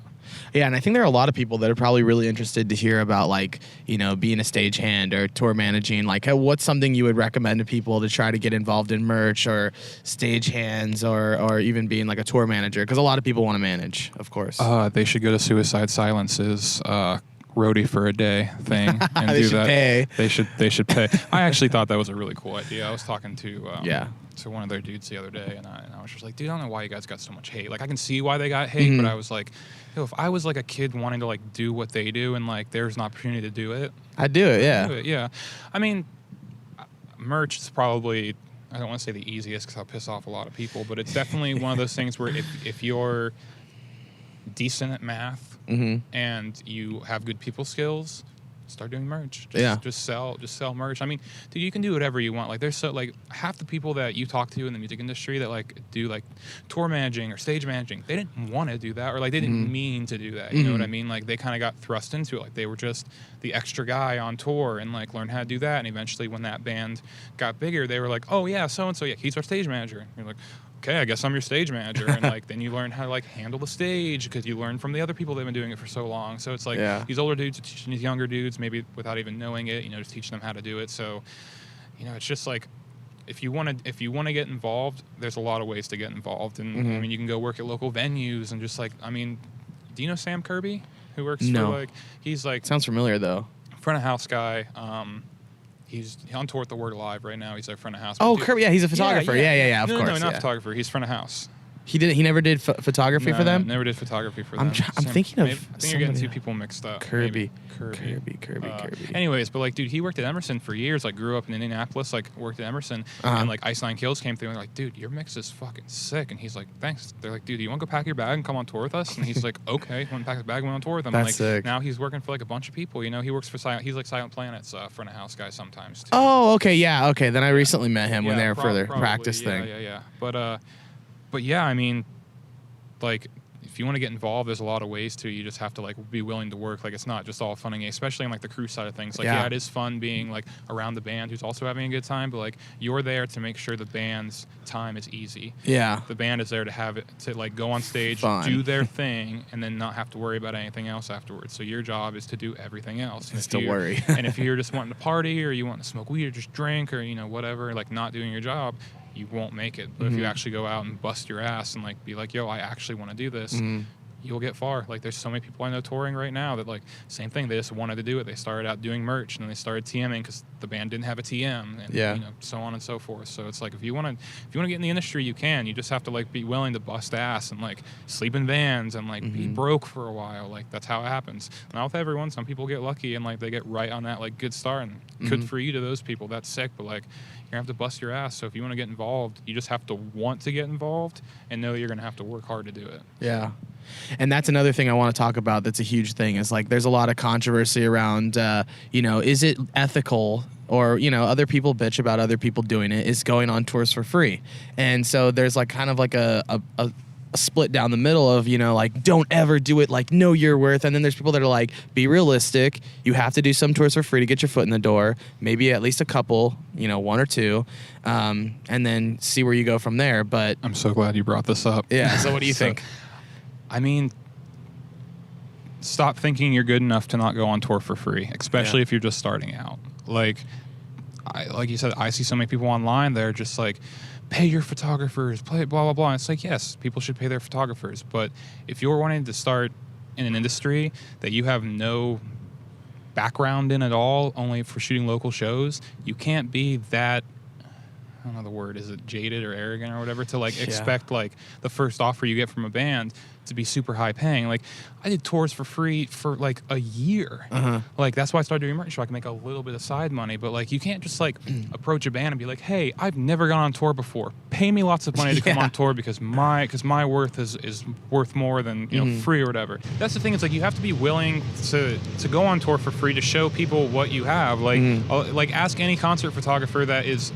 yeah, and I think there are a lot of people that are probably really interested to hear about like, being a stagehand or tour managing. Like what's something you would recommend to people to try to get involved in merch or stagehands or even being like a tour manager? Because a lot of people want to manage, of course. They should go to Suicide Silence's roadie for a day thing and they do should that. Pay. They should pay. I actually thought that was a really cool idea. I was talking to one of their dudes the other day, and I was just like, dude, I don't know why you guys got so much hate. Like I can see why they got hate, but I was like, yo, if I was like a kid wanting to like do what they do, and like there's an opportunity to do it, I'd do it. Yeah. Do it, yeah. I mean, merch is probably, I don't want to say the easiest because I'll piss off a lot of people, but it's definitely one of those things where if you're decent at math and you have good people skills, start doing merch. Yeah. Just sell merch. I mean, dude, you can do whatever you want. Like, there's so, like, half the people that you talk to in the music industry that, like, do, like, tour managing or stage managing, they didn't want to do that, or, like, they didn't mean to do that. You know what I mean? Like, they kind of got thrust into it. Like, they were just the extra guy on tour and, like, learned how to do that. And eventually, when that band got bigger, they were like, oh, yeah, so-and-so, yeah, he's our stage manager. And you're like, okay, I guess I'm your stage manager. And, like, then you learn how to, like, handle the stage because you learn from the other people that have been doing it for so long. So it's like these older dudes are teaching these younger dudes, maybe without even knowing it, you know, just teaching them how to do it. So, you know, it's just like, if you want to get involved, there's a lot of ways to get involved. And, I mean, you can go work at local venues and just, like, I mean, do you know Sam Kirby, who works for, like, he's, like... Sounds familiar, though. Front of house guy. He's on tour with The Word Alive right now. He's like front of house. Oh, Kirby, yeah, he's a photographer. Yeah, of course. No, not photographer. He's front of house. He never did photography for them? Never did photography for them. I'm thinking of I think you're getting two people mixed up. Kirby. Anyways, but like, dude, he worked at Emerson for years. Like, grew up in Indianapolis, like, worked at Emerson. And like, Ice Nine Kills came through and like, dude, your mix is fucking sick. And he's like, thanks. They're like, dude, do you want to go pack your bag and come on tour with us? And he's like, okay. Went and packed his bag and went on tour with them. That's like, sick. Now he's working for like a bunch of people. You know, he works for he's like Silent Planet's front of house guy sometimes too. Oh, okay, yeah, okay. Then I recently met him when they were for their practice thing. Yeah. But yeah, I mean, like, if you want to get involved, there's a lot of ways to. You just have to, like, be willing to work. Like, it's not just all fun and games, especially in, like, the crew side of things. Like, yeah, it is fun being, like, around the band who's also having a good time, but, like, you're there to make sure the band's time is easy. Yeah. The band is there to have it, to, like, go on stage, do their thing, and then not have to worry about anything else afterwards. So your job is to do everything else. Just to worry. And if you're just wanting to party or you want to smoke weed or just drink or, you know, whatever, like, not doing your job, you won't make it. But if you actually go out and bust your ass and, like, be like, yo, I actually want to do this, you'll get far. Like, there's so many people I know touring right now that, like, same thing. They just wanted to do it. They started out doing merch, and then they started TMing because the band didn't have a TM, and you know, so on and so forth. So it's like, if you want to get in the industry, you can. You just have to, like, be willing to bust ass and, like, sleep in vans and, like, be broke for a while. Like, that's how it happens. Not with everyone. Some people get lucky and, like, they get right on that, like, good start. And good for you to those people. That's sick. But, like, you're going to have to bust your ass. So if you want to get involved, you just have to want to get involved and know you're going to have to work hard to do it. Yeah. And that's another thing I want to talk about that's a huge thing is, like, there's a lot of controversy around, you know, is it ethical, or, you know, other people bitch about other people doing it, is going on tours for free. And so there's, like, kind of like a split down the middle of, you know, like, don't ever do it, like, know your worth. And then there's people that are like, be realistic. You have to do some tours for free to get your foot in the door, maybe at least a couple, you know, one or two, and then see where you go from there. But I'm so glad you brought this up. Yeah. So what do you think? I mean, stop thinking you're good enough to not go on tour for free, especially if you're just starting out. Like you said, I see so many people online, they're just like, pay your photographers, play blah, blah, blah. And it's like, yes, people should pay their photographers. But if you're wanting to start in an industry that you have no background in at all, only for shooting local shows, you can't be that, I don't know the word, is it jaded or arrogant or whatever, to, like, expect, like, the first offer you get from a band to be super high paying. Like, I did tours for free for, like, a year. Like, that's why I started doing merch, so I can make a little bit of side money. But, like, you can't just, like, approach a band and be like, hey, I've never gone on tour before. Pay me lots of money to come on tour because my worth is worth more than, you know, free or whatever. That's the thing. It's like, you have to be willing to go on tour for free to show people what you have. Like, like, ask any concert photographer that is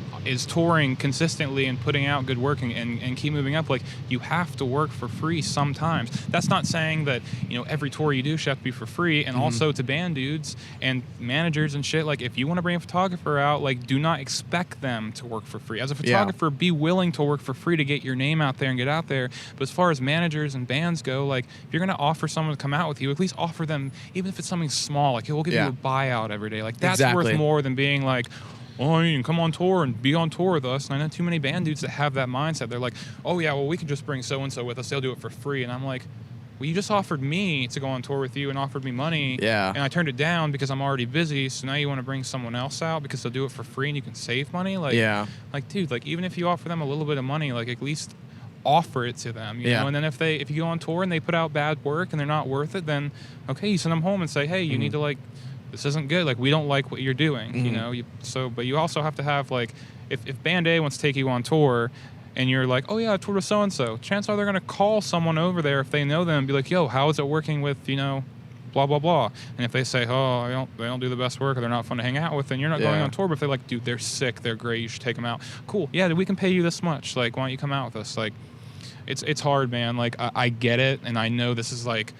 touring consistently and putting out good work and keep moving up. Like, you have to work for free sometimes. That's not saying that, you know, every tour you do should have to be for free. And also to band dudes and managers and shit, like, if you want to bring a photographer out, like, do not expect them to work for free. As a photographer, be willing to work for free to get your name out there and get out there. But as far as managers and bands go, like, if you're going to offer someone to come out with you, at least offer them, even if it's something small, like, we'll give you a buyout every day. Like, that's worth more than being like, oh, you can come on tour and be on tour with us. And I know too many band dudes that have that mindset. They're like, oh, yeah, well, we can just bring so-and-so with us. They'll do it for free. And I'm like, well, you just offered me to go on tour with you and offered me money. Yeah. And I turned it down because I'm already busy. So now you want to bring someone else out because they'll do it for free and you can save money? Like, like, dude, like, even if you offer them a little bit of money, like, at least offer it to them, you know? And then if you go on tour and they put out bad work and they're not worth it, then, okay, you send them home and say, hey, you need to, like, this isn't good. Like, we don't like what you're doing, you know? But you also have to have, like, if Band A wants to take you on tour and you're like, oh, yeah, I toured with so-and-so, chances are they're going to call someone over there if they know them and be like, yo, how is it working with, you know, blah blah blah. And if they say, oh, they don't do the best work, or they're not fun to hang out with, then you're not going on tour. But if they're like, dude, they're sick, they're great, you should take them out. Cool, yeah, we can pay you this much. Like, why don't you come out with us? Like, it's hard, man. Like, I get it, and I know this is like,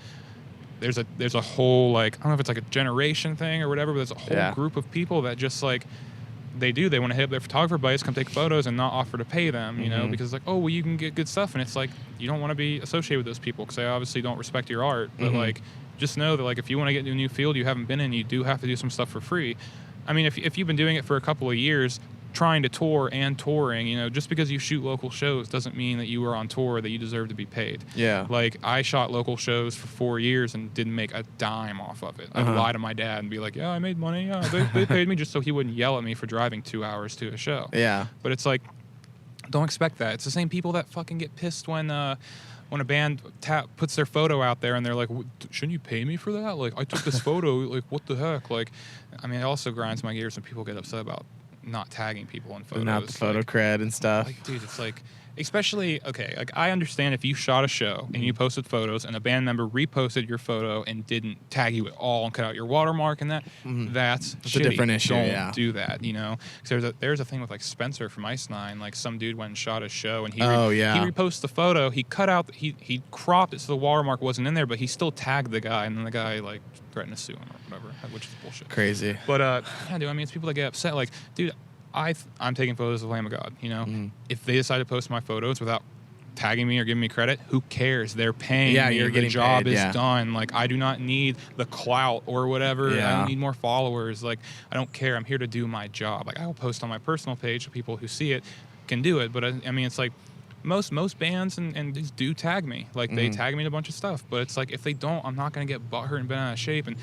there's a whole, like, I don't know if it's like a generation thing or whatever, but there's a whole group of people that just like, they want to hit up their photographer buddies, come take photos, and not offer to pay them, you know, because it's like, oh, well, you can get good stuff, and it's like, you don't want to be associated with those people because they obviously don't respect your art, but like, just know that like, if you want to get into a new field you haven't been in, you do have to do some stuff for free. I mean, if you've been doing it for a couple of years, trying to tour and touring, you know, just because you shoot local shows doesn't mean that you were on tour that you deserve to be paid. Yeah. Like, I shot local shows for 4 years and didn't make a dime off of it. I'd lie to my dad and be like, yeah, I made money. Yeah, they paid me, just so he wouldn't yell at me for driving 2 hours to a show. Yeah. But it's like, don't expect that. It's the same people that fucking get pissed when a band puts their photo out there and they're like, shouldn't you pay me for that? Like, I took this photo. Like, what the heck? Like, I mean, it also grinds my gears when people get upset about not tagging people in photos. Not the photo cred and stuff. Like, dude, it's like, especially, okay, like, I understand if you shot a show and you posted photos and a band member reposted your photo and didn't tag you at all and cut out your watermark and that, that's a different issue. Don't do that, you know? Because there's a thing with like Spencer from Ice Nine, like some dude went and shot a show and he reposted the photo, he cut out, he cropped it so the watermark wasn't in there, but he still tagged the guy, and then the guy like threatened to sue him or whatever, which is bullshit. Crazy. But yeah, dude, I mean, it's people that get upset. Like, dude, I'm taking photos of Lamb of God, you know? If they decide to post my photos without tagging me or giving me credit, who cares? They're paying me. You're getting the job paid, is done. Like, I do not need the clout or whatever. I don't need more followers. Like, I don't care. I'm here to do my job. Like, I will post on my personal page so people who see it can do it. But I mean, it's like, most bands and these do tag me. Like, they tag me in a bunch of stuff. But it's like, if they don't, I'm not going to get butthurt and bent out of shape. And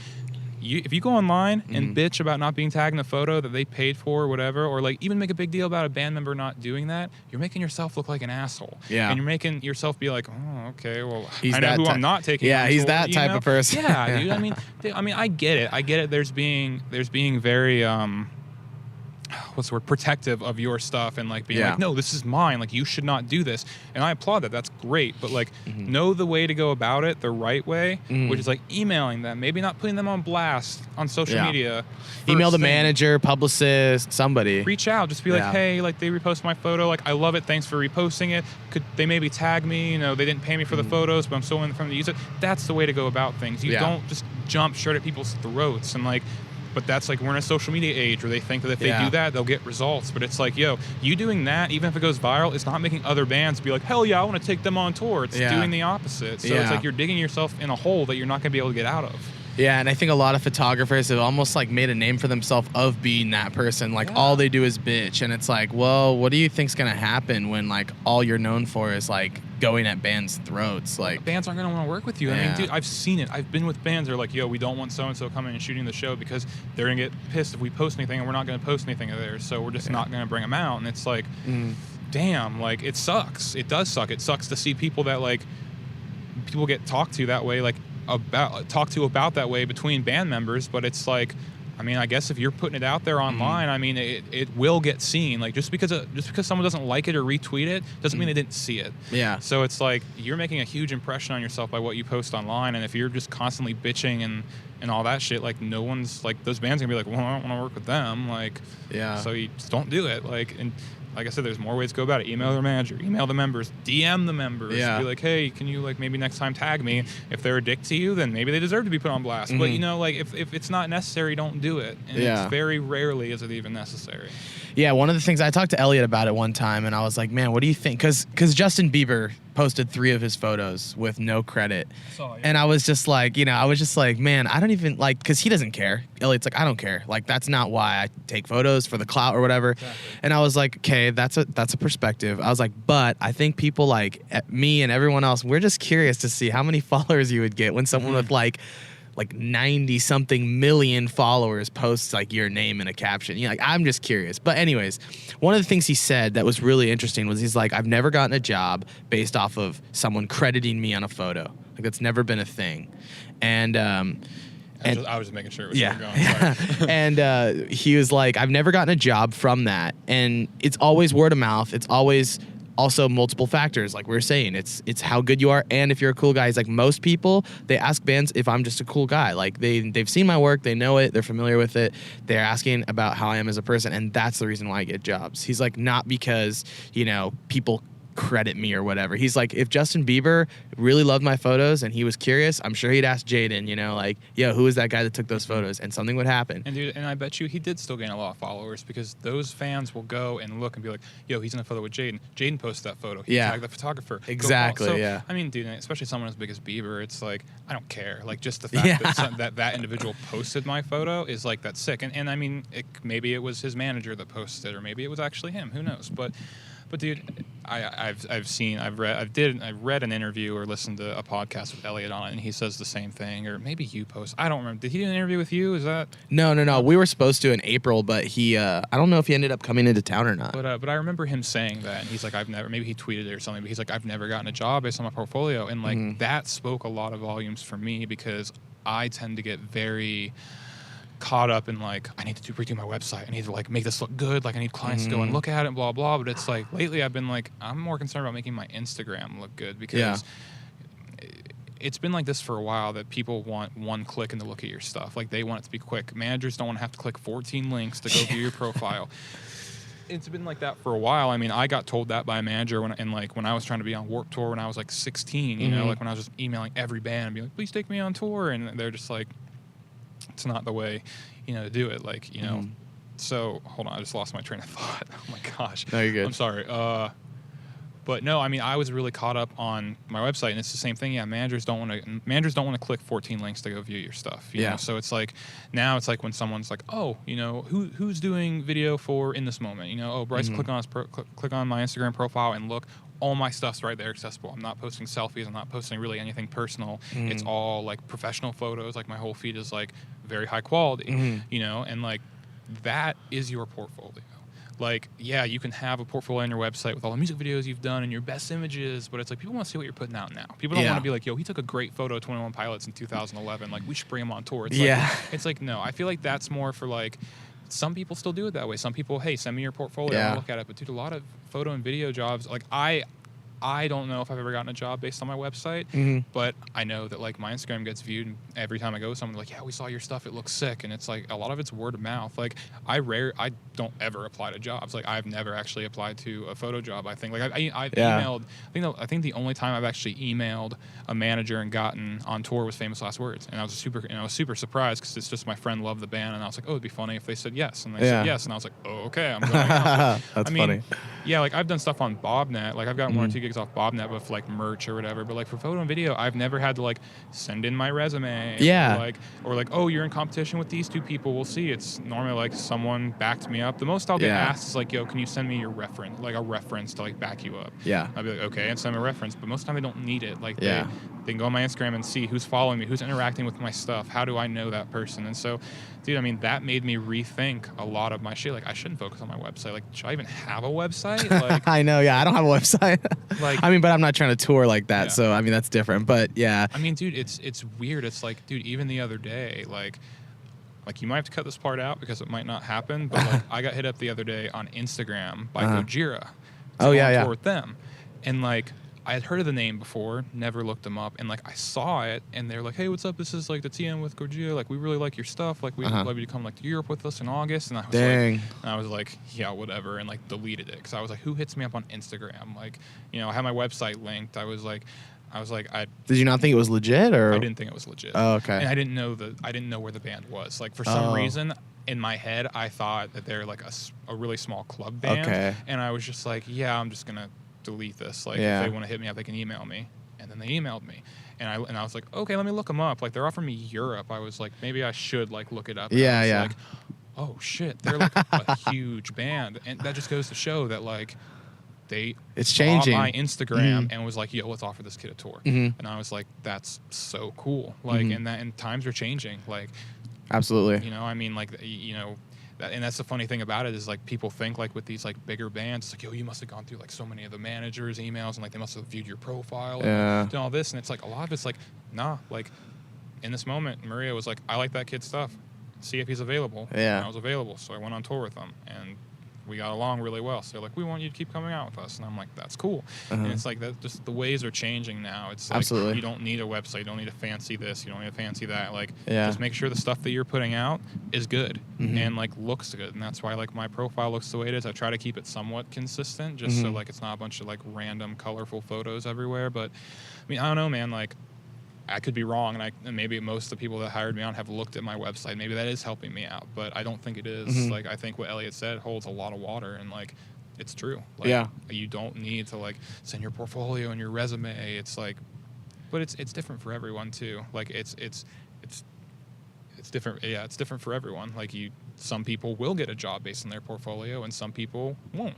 if you go online and bitch about not being tagged in a photo that they paid for or whatever, or like even make a big deal about a band member not doing that, you're making yourself look like an asshole. Yeah. And you're making yourself be like, oh, okay, well, I know who I'm not taking. Yeah, he's that type of person. Yeah, dude. I mean, I get it. There's being very what's the word, protective of your stuff and like being like, no, this is mine, like, you should not do this, and I applaud that. That's great, but like, know the way to go about it the right way, which is like emailing them, maybe not putting them on blast on social media. Email the manager, publicist, somebody. Reach out, just be like, hey, like, they repost my photo, like, I love it, thanks for reposting it, could they maybe tag me, you know, they didn't pay me for the photos, but I'm still willing for them to use it. That's the way to go about things. You don't just jump straight at people's throats and like. But that's like, we're in a social media age where they think that if they do that, they'll get results. But it's like, yo, you doing that, even if it goes viral, it's not making other bands be like, hell yeah, I want to take them on tour. It's doing the opposite. So it's like you're digging yourself in a hole that you're not going to be able to get out of. Yeah, and I think a lot of photographers have almost like made a name for themselves of being that person. Like, all they do is bitch. And it's like, well, what do you think's going to happen when like all you're known for is like going at bands' throats? Like, bands aren't going to want to work with you. I mean, dude, I've seen it. I've been with bands that are like, yo, we don't want so-and-so coming and shooting the show because they're going to get pissed if we post anything, and we're not going to post anything of theirs. So we're just not going to bring them out. And it's like, damn, like, it sucks. It does suck. It sucks to see people that like, people get talked to that way, like, about that way between band members. But it's like, I mean, I guess if you're putting it out there online, I mean, it will get seen. Like, just because someone doesn't like it or retweet it doesn't mean they didn't see it. Yeah. So it's like, you're making a huge impression on yourself by what you post online, and if you're just constantly bitching and all that shit, like, no one's like, those bands are gonna be like, well, I don't want to work with them. Like, so you just don't do it. Like, and like I said, there's more ways to go about it. Email their manager, email the members, DM the members. Be like, hey, can you like maybe next time tag me? If they're a dick to you, then maybe they deserve to be put on blast. But you know, like, if it's not necessary, don't do it. And it's very rarely is it even necessary. Yeah, one of the things, I talked to Eliot about it one time, and I was like, man, what do you think? Because Justin Bieber posted 3 of his photos with no credit. And I was just like, you know, man, I don't even, like, because he doesn't care. Eliot's like, I don't care. Like, that's not why I take photos, for the clout or whatever. Exactly. And I was like, okay, that's a perspective. I was like, but I think people like me and everyone else, we're just curious to see how many followers you would get when someone with like 90-something million followers posts like your name in a caption. You know, like, I'm just curious. But anyways, one of the things he said that was really interesting was, he's like, I've never gotten a job based off of someone crediting me on a photo. Like, that's never been a thing. And I was just making sure it was going. Sorry. And he was like, I've never gotten a job from that. And it's always word of mouth. It's always also multiple factors, like we were saying. It's how good you are, and if you're a cool guy. It's like most people, they ask bands if I'm just a cool guy. Like they've seen my work, they know it, they're familiar with it. They're asking about how I am as a person, and that's the reason why I get jobs. He's like, not because, you know, people credit me or whatever. He's like, if Justin Bieber really loved my photos and he was curious, I'm sure he'd ask Jaden, you know, like, yo, who is that guy that took those photos? And something would happen. And dude, and I bet you he did still gain a lot of followers, because those fans will go and look and be like, yo, he's in a photo with Jaden. Jaden posted that photo. He tagged the photographer. Exactly. So, yeah. I mean, dude, especially someone as big as Bieber, it's like, I don't care. Like, just the fact that individual posted my photo is like, that's sick. And I mean, maybe it was his manager that posted it, or maybe it was actually him. Who knows? But dude, I've read an interview or listened to a podcast with Eliot on it, and he says the same thing. Or maybe you post. I don't remember. Did he do an interview with you? Is that? No. We were supposed to in April, but he I don't know if he ended up coming into town or not. But I remember him saying that, and he's like, maybe he tweeted it or something, but he's like, I've never gotten a job based on my portfolio, and like that spoke a lot of volumes for me, because I tend to get very caught up in like, I need to redo my website, I need to like make this look good, like I need clients to go and look at it, blah blah. But it's like lately I've been like, I'm more concerned about making my Instagram look good, because it's been like this for a while, that people want one click and to look at your stuff. Like they want it to be quick. Managers don't want to have to click 14 links to go view your profile. It's been like that for a while. I mean, I got told that by a manager when I was trying to be on Warped Tour when I was like 16, you know, like when I was just emailing every band and being like, please take me on tour, and they're just like, it's not the way, you know, to do it. Like, you know, so hold on, I just lost my train of thought. Oh my gosh. No, you're good. I'm sorry. But no, I mean, I was really caught up on my website, and it's the same thing. Yeah, managers don't want to click 14 links to go view your stuff. You know? So it's like, now it's like when someone's like, oh, you know, who's doing video for In This Moment? You know, oh, Bryce, click on my Instagram profile and look. All my stuff's right there accessible. I'm not posting selfies. I'm not posting really anything personal. It's all like professional photos. Like my whole feed is like very high quality, you know, and like that is your portfolio. Like, yeah, you can have a portfolio on your website with all the music videos you've done and your best images, but it's like people want to see what you're putting out now. People don't want to be like, yo, he took a great photo of 21 Pilots in 2011. Like, we should bring him on tour. It's like, no, I feel like that's more for like, some people still do it that way. Some people, hey, send me your portfolio and I'll look at it. But dude, a lot of photo and video jobs, like I don't know if I've ever gotten a job based on my website, but I know that like my Instagram gets viewed, and every time I go, someone's like, yeah, we saw your stuff, it looks sick. And it's like, a lot of it's word of mouth. Like I don't ever apply to jobs. Like I've never actually applied to a photo job. I think like I've emailed, I think the only time I've actually emailed a manager and gotten on tour was Famous Last Words. And I was super surprised, because it's just my friend loved the band, and I was like, oh, it'd be funny if they said yes. And they said yes. And I was like, oh, okay, I'm going out. That's funny. Yeah, like I've done stuff on BobNet. Like I've gotten 1 or 2 gigs off BobNet with like merch or whatever. But like for photo and video, I've never had to like send in my resume. Yeah. Or like, oh, you're in competition with these 2 people. We'll see. It's normally like someone backed me up. The most I'll get asked is like, yo, can you send me your reference, like a reference to like back you up? Yeah. I'll be like, okay, and send me a reference. But most of the time they don't need it. Like they can go on my Instagram and see who's following me, who's interacting with my stuff. How do I know that person? And so, dude, I mean, that made me rethink a lot of my shit. Like, I shouldn't focus on my website. Like, should I even have a website? Like, I know, yeah. I don't have a website. Like, I mean, but I'm not trying to tour like that. Yeah. So, I mean, that's different. But, yeah. I mean, dude, it's weird. It's like, dude, even the other day, like you might have to cut this part out because it might not happen. But, like, I got hit up the other day on Instagram by Gojira. Oh, yeah. Tour with them. And, like, I had heard of the name before, never looked them up, and like I saw it, and they're like, "Hey, what's up? This is like the TM with Gojira. Like, we really like your stuff. Like, we'd love you to come like to Europe with us in August." And I was like, yeah, whatever, and like deleted it, because I was like, who hits me up on Instagram? Like, you know, I had my website linked. I was like, Did you not think it was legit, or? I didn't think it was legit. Oh, okay. And I didn't know where the band was. Like for some reason, in my head, I thought that they're like a really small club band. Okay. And I was just like, yeah, I'm just gonna delete this. Like if they want to hit me up, they can email me. And then they emailed me, and I was like, okay, let me look them up. Like they're offering me Europe. I was like, maybe I should like look it up. Yeah. Like, oh shit, they're like a huge band, and that just goes to show that like it's changing. Saw my Instagram and was like, yo, let's offer this kid a tour. And I was like, that's so cool. Like and times are changing. Like absolutely. You know, I mean, like, you know. And that's the funny thing about it is like people think like with these like bigger bands, it's like, yo, you must have gone through like so many of the managers' emails, and like they must have viewed your profile and done all this. And it's like a lot of it's like, nah, like In This Moment, Maria was like, I like that kid's stuff. See if he's available. Yeah. And I was available, so I went on tour with them, and we got along really well. So they're like, we want you to keep coming out with us. And I'm like, that's cool. And it's like that. Just the ways are changing now. It's like Absolutely. you don't need a website. You don't need to fancy this. You don't need to fancy that. Like, Yeah. just make sure the stuff that you're putting out is good and like looks good. And that's why like my profile looks the way it is. I try to keep it somewhat consistent, just so like it's not a bunch of like random colorful photos everywhere. But I mean, I don't know, man. Like, I could be wrong, and maybe most of the people that hired me on have looked at my website. Maybe that is helping me out, but I don't think it is. Like, I think what Eliot said holds a lot of water, and like, it's true. Like, you don't need to like send your portfolio and your resume. It's like, but it's different for everyone too. Like, it's different. Yeah, it's different for everyone. Like, some people will get a job based on their portfolio, and some people won't.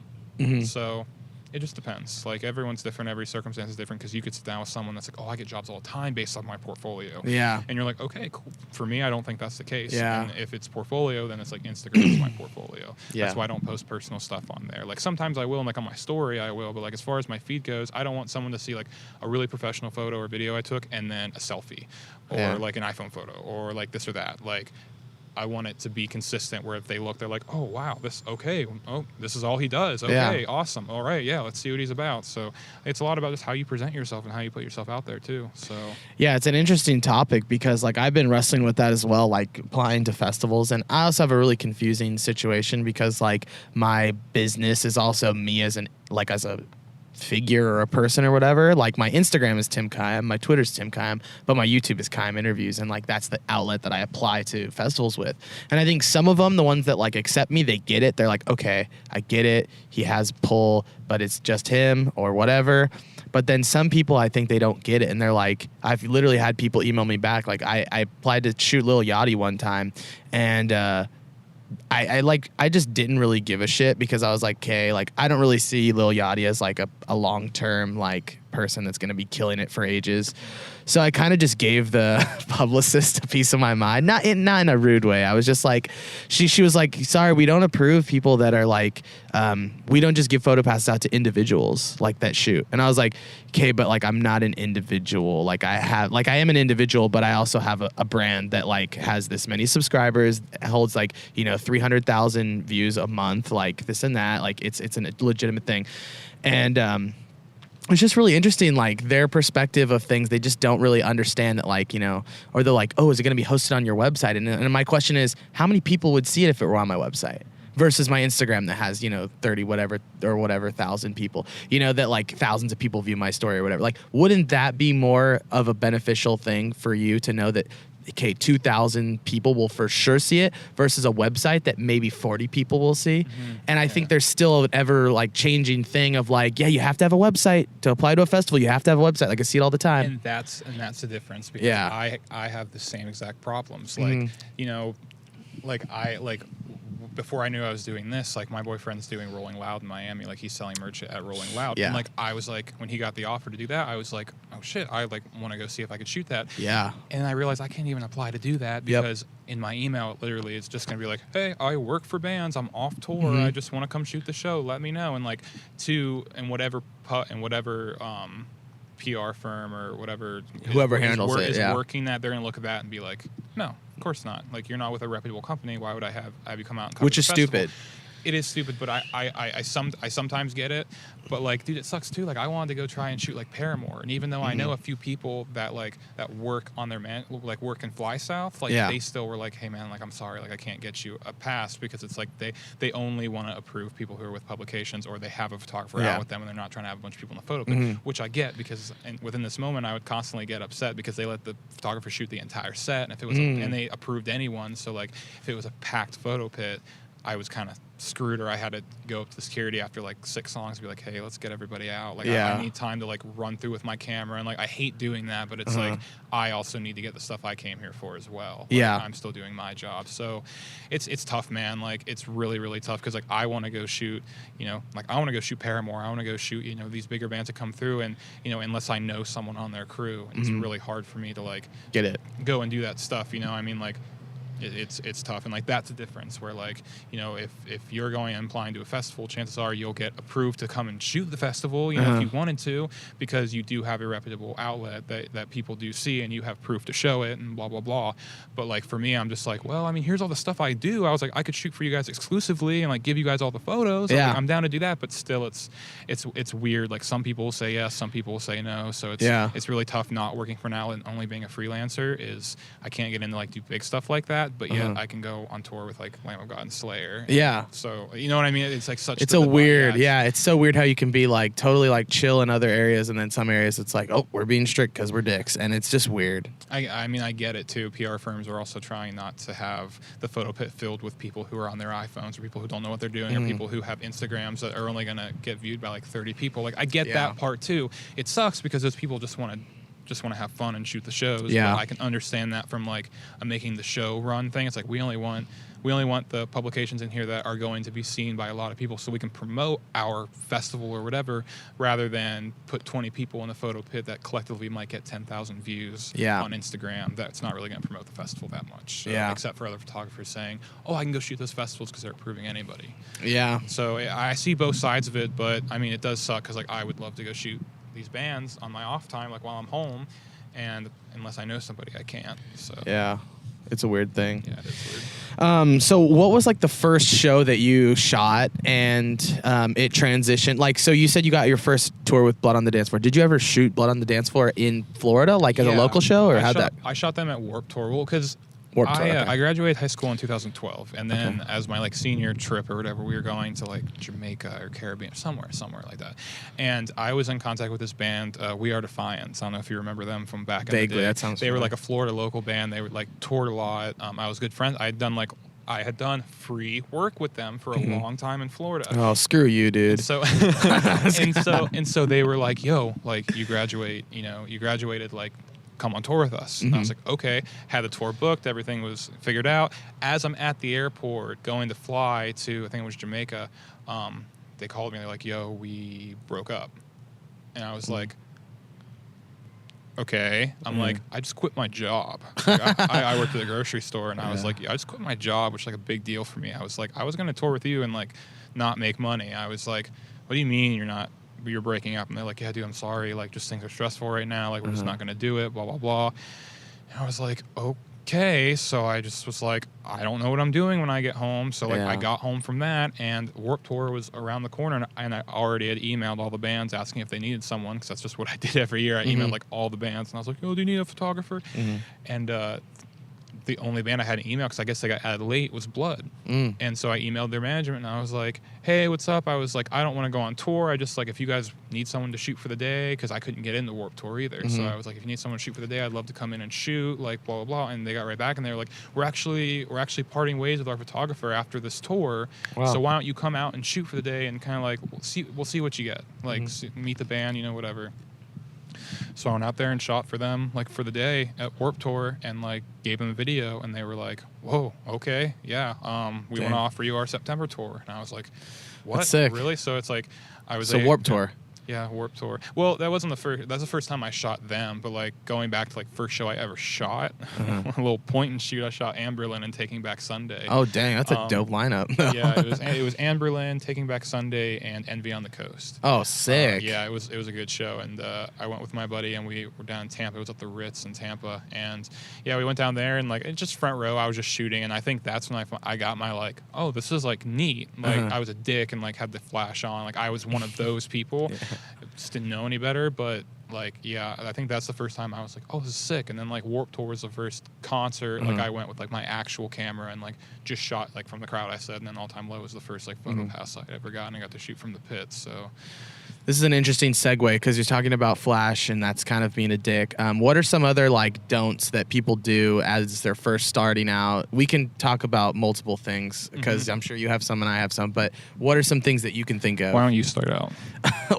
So it just depends. Like, everyone's different. Every circumstance is different, because you could sit down with someone that's like, oh, I get jobs all the time based on my portfolio. Yeah. And you're like, okay, cool. For me, I don't think that's the case. Yeah. And if it's portfolio, then it's like Instagram is my portfolio. Yeah. That's why I don't post personal stuff on there. Like, sometimes I will, and like on my story I will, but like as far as my feed goes, I don't want someone to see like a really professional photo or video I took and then a selfie or like an iPhone photo or like this or that. Like, I want it to be consistent, where if they look, they're like, oh, wow, this is all he does. Okay, awesome. All right, yeah, let's see what he's about. So it's a lot about just how you present yourself and how you put yourself out there too. So yeah, it's an interesting topic, because like I've been wrestling with that as well, like applying to festivals. And I also have a really confusing situation, because like my business is also me as a figure or a person or whatever. Like, my Instagram is Tim Cayem, my Twitter's Tim Cayem, but my YouTube is Cayem Interviews, and like that's the outlet that I apply to festivals with. And I think some of them, the ones that like accept me, they get it. They're like, okay, I get it. He has pull, but it's just him or whatever. But then some people, I think they don't get it, and they're like, I've literally had people email me back. Like, I applied to shoot Lil Yachty one time, and I just didn't really give a shit, because I was like, okay, like I don't really see Lil Yachty as like a long-term like person that's going to be killing it for ages. So I kind of just gave the publicist a piece of my mind, not in a rude way. I was just like, she was like, sorry, we don't approve people that are like, we don't just give photo passes out to individuals like that shoot. And I was like, okay, but like I'm not an individual. Like I am an individual, but I also have a brand that like has this many subscribers, holds like, 300,000 views a month, like this and that. Like it's a legitimate thing. And it's just really interesting, like their perspective of things. They just don't really understand that, like, or they're like, oh, is it going to be hosted on your website? And my question is, how many people would see it if it were on my website versus my Instagram that has, 30 whatever thousand people, that like thousands of people view my story or whatever. Like, wouldn't that be more of a beneficial thing for you to know that, okay, 2,000 people will for sure see it versus a website that maybe 40 people will see? And I think there's still an ever like changing thing of like, yeah, you have to have a website to apply to a festival. You have to have a website. Like, I see it all the time. And that's the difference, because I have the same exact problems. Like, before I knew I was doing this, like my boyfriend's doing Rolling Loud in Miami. Like, he's selling merch at Rolling Loud. Yeah. And like, I was like, when he got the offer to do that, I was like, oh shit, I like want to go see if I could shoot that. Yeah. And I realized I can't even apply to do that, because in my email, literally, it's just going to be like, hey, I work for bands. I'm off tour. I just want to come shoot the show. Let me know. And like, whatever PR firm or whatever, whoever handles it, is working that, they're going to look at that and be like, no, of course not. Like, you're not with a reputable company. Why would I have you come out and cover Which the is festival? stupid. It is stupid, but I sometimes get it. But like, dude, it sucks too. Like, I wanted to go try and shoot like Paramore, and even though I know a few people that work on their work and fly south, like they still were like, hey man, like I'm sorry, like I can't get you a pass, because it's like they only want to approve people who are with publications, or they have a photographer out with them, and they're not trying to have a bunch of people in the photo pit, which I get, because within this moment I would constantly get upset because they let the photographer shoot the entire set, and if it was and they approved anyone, so like if it was a packed photo pit, I was kind of screwed, or I had to go up to the security after like 6 songs and be like, hey, let's get everybody out. Like, I need time to like run through with my camera, and like I hate doing that, but it's like I also need to get the stuff I came here for as well. Like, I'm still doing my job, so it's tough, man. Like, it's really, really tough, because like I want to go shoot, like I want to go shoot Paramore, I want to go shoot these bigger bands that come through, and unless I know someone on their crew, it's really hard for me to like get it, go and do that stuff. I mean, like, it's tough, and like that's the difference where like, you know, if you're going and applying to a festival, chances are you'll get approved to come and shoot the festival, you know, if you wanted to, because you do have a reputable outlet that people do see and you have proof to show it and blah blah blah. But like for me, I'm just like, well, I mean, here's all the stuff I do. I was like, I could shoot for you guys exclusively and like give you guys all the photos. Yeah. Like, I'm down to do that, but still it's weird. Like some people will say yes, some people will say no, so it's really tough not working for an outlet and only being a freelancer. Is I can't get into like do big stuff like that, but yet I can go on tour with like Lamb of God and Slayer. Yeah. So you know what I mean? It's like such. It's a weird, it's so weird how you can be like totally like chill in other areas, and then some areas it's like, oh, we're being strict because we're dicks, and it's just weird. I mean, I get it too. PR firms are also trying not to have the photo pit filled with people who are on their iPhones or people who don't know what they're doing or people who have Instagrams that are only gonna get viewed by like 30 people. Like I get that part too. It sucks because those people just want to have fun and shoot the shows. Yeah. But I can understand that from like a making the show run thing. It's like we only want the publications in here that are going to be seen by a lot of people so we can promote our festival or whatever, rather than put 20 people in the photo pit that collectively might get 10,000 views on Instagram. That's not really going to promote the festival that much. Except for other photographers saying, oh, I can go shoot those festivals because they're approving anybody. Yeah. So I see both sides of it, but I mean, it does suck because like I would love to go shoot these bands on my off time, like while I'm home, and unless I know somebody, I can't. So yeah, it's a weird thing. Yeah, it is weird. So what was like the first show that you shot and it transitioned? Like, so you said you got your first tour with Blood on the Dance Floor. Did you ever shoot Blood on the Dance Floor in Florida, like as a local show, or how'd that? I shot them at Warped Tour. Well, because Okay. I graduated high school in 2012, and then as my like senior trip or whatever, we were going to like Jamaica or Caribbean, somewhere like that. And I was in contact with this band, We Are Defiance. I don't know if you remember them from back in the day. That sounds. They were like a Florida local band. They were like toured a lot. I was good friends. I had done free work with them for a long time in Florida. Oh, screw you, dude. And so they were like, yo, like you graduated like come on tour with us. And I was like, okay. Had the tour booked, everything was figured out. As I'm at the airport going to fly to, I think it was Jamaica, they called me, they're like, yo, we broke up. And I was like, okay. I'm like, I just quit my job. Like, I worked at a grocery store, and I was like, I just quit my job, which is like a big deal for me. I was like, I was going to tour with you and like not make money. I was like, what do you mean you're breaking up? And they're like, yeah, dude, I'm sorry. Like, just things are stressful right now. Like, we're just not going to do it, blah, blah, blah. And I was like, okay. So I just was like, I don't know what I'm doing when I get home. So, like, I got home from that, and Warped Tour was around the corner, and I already had emailed all the bands asking if they needed someone, because that's just what I did every year. I emailed, like, all the bands, and I was like, oh, do you need a photographer? And the only band I had an email, because I guess they got added late, was Blood. And so I emailed their management, and I was like, hey, what's up? I was like, I don't want to go on tour. I just, like, if you guys need someone to shoot for the day, because I couldn't get into Warped Tour either. So I was like, if you need someone to shoot for the day, I'd love to come in and shoot, like, blah, blah, blah. And they got right back, and they were like, we're actually parting ways with our photographer after this tour. Wow. So why don't you come out and shoot for the day and kind of, like, we'll see what you get. Like, meet the band, whatever. So I went out there and shot for them, like, for the day at Warped Tour, and, like, gave them a video, and they were like, whoa, okay, yeah, we want to offer you our September tour. And I was like, what? That's sick. Really? So it's like, Warped Tour. Yeah, Warped Tour. Well, that's the first time I shot them, but like going back to like first show I ever shot, a little point and shoot, I shot Amberlin and Taking Back Sunday. Oh dang, that's a dope lineup. Yeah, it was Amberlin, Taking Back Sunday, and Envy on the Coast. Oh, sick. Yeah, it was a good show, and I went with my buddy, and we were down in Tampa. It was at the Ritz in Tampa, and yeah, we went down there, and like it's just front row. I was just shooting, and I think that's when I got my like, oh, this is like neat. Like I was a dick and like had the flash on. Like I was one of those people. Just didn't know any better, but like, yeah, I think that's the first time I was like, oh, this is sick. And then like Warped Tour was the first concert. Like I went with like my actual camera and like just shot like from the crowd, I said. And then All Time Low was the first like photo pass I'd ever gotten. I got to shoot from the pit. So this is an interesting segue because you're talking about flash and that's kind of being a dick. What are some other like don'ts that people do as they're first starting out? We can talk about multiple things because I'm sure you have some and I have some, but what are some things that you can think of? Why don't you start out?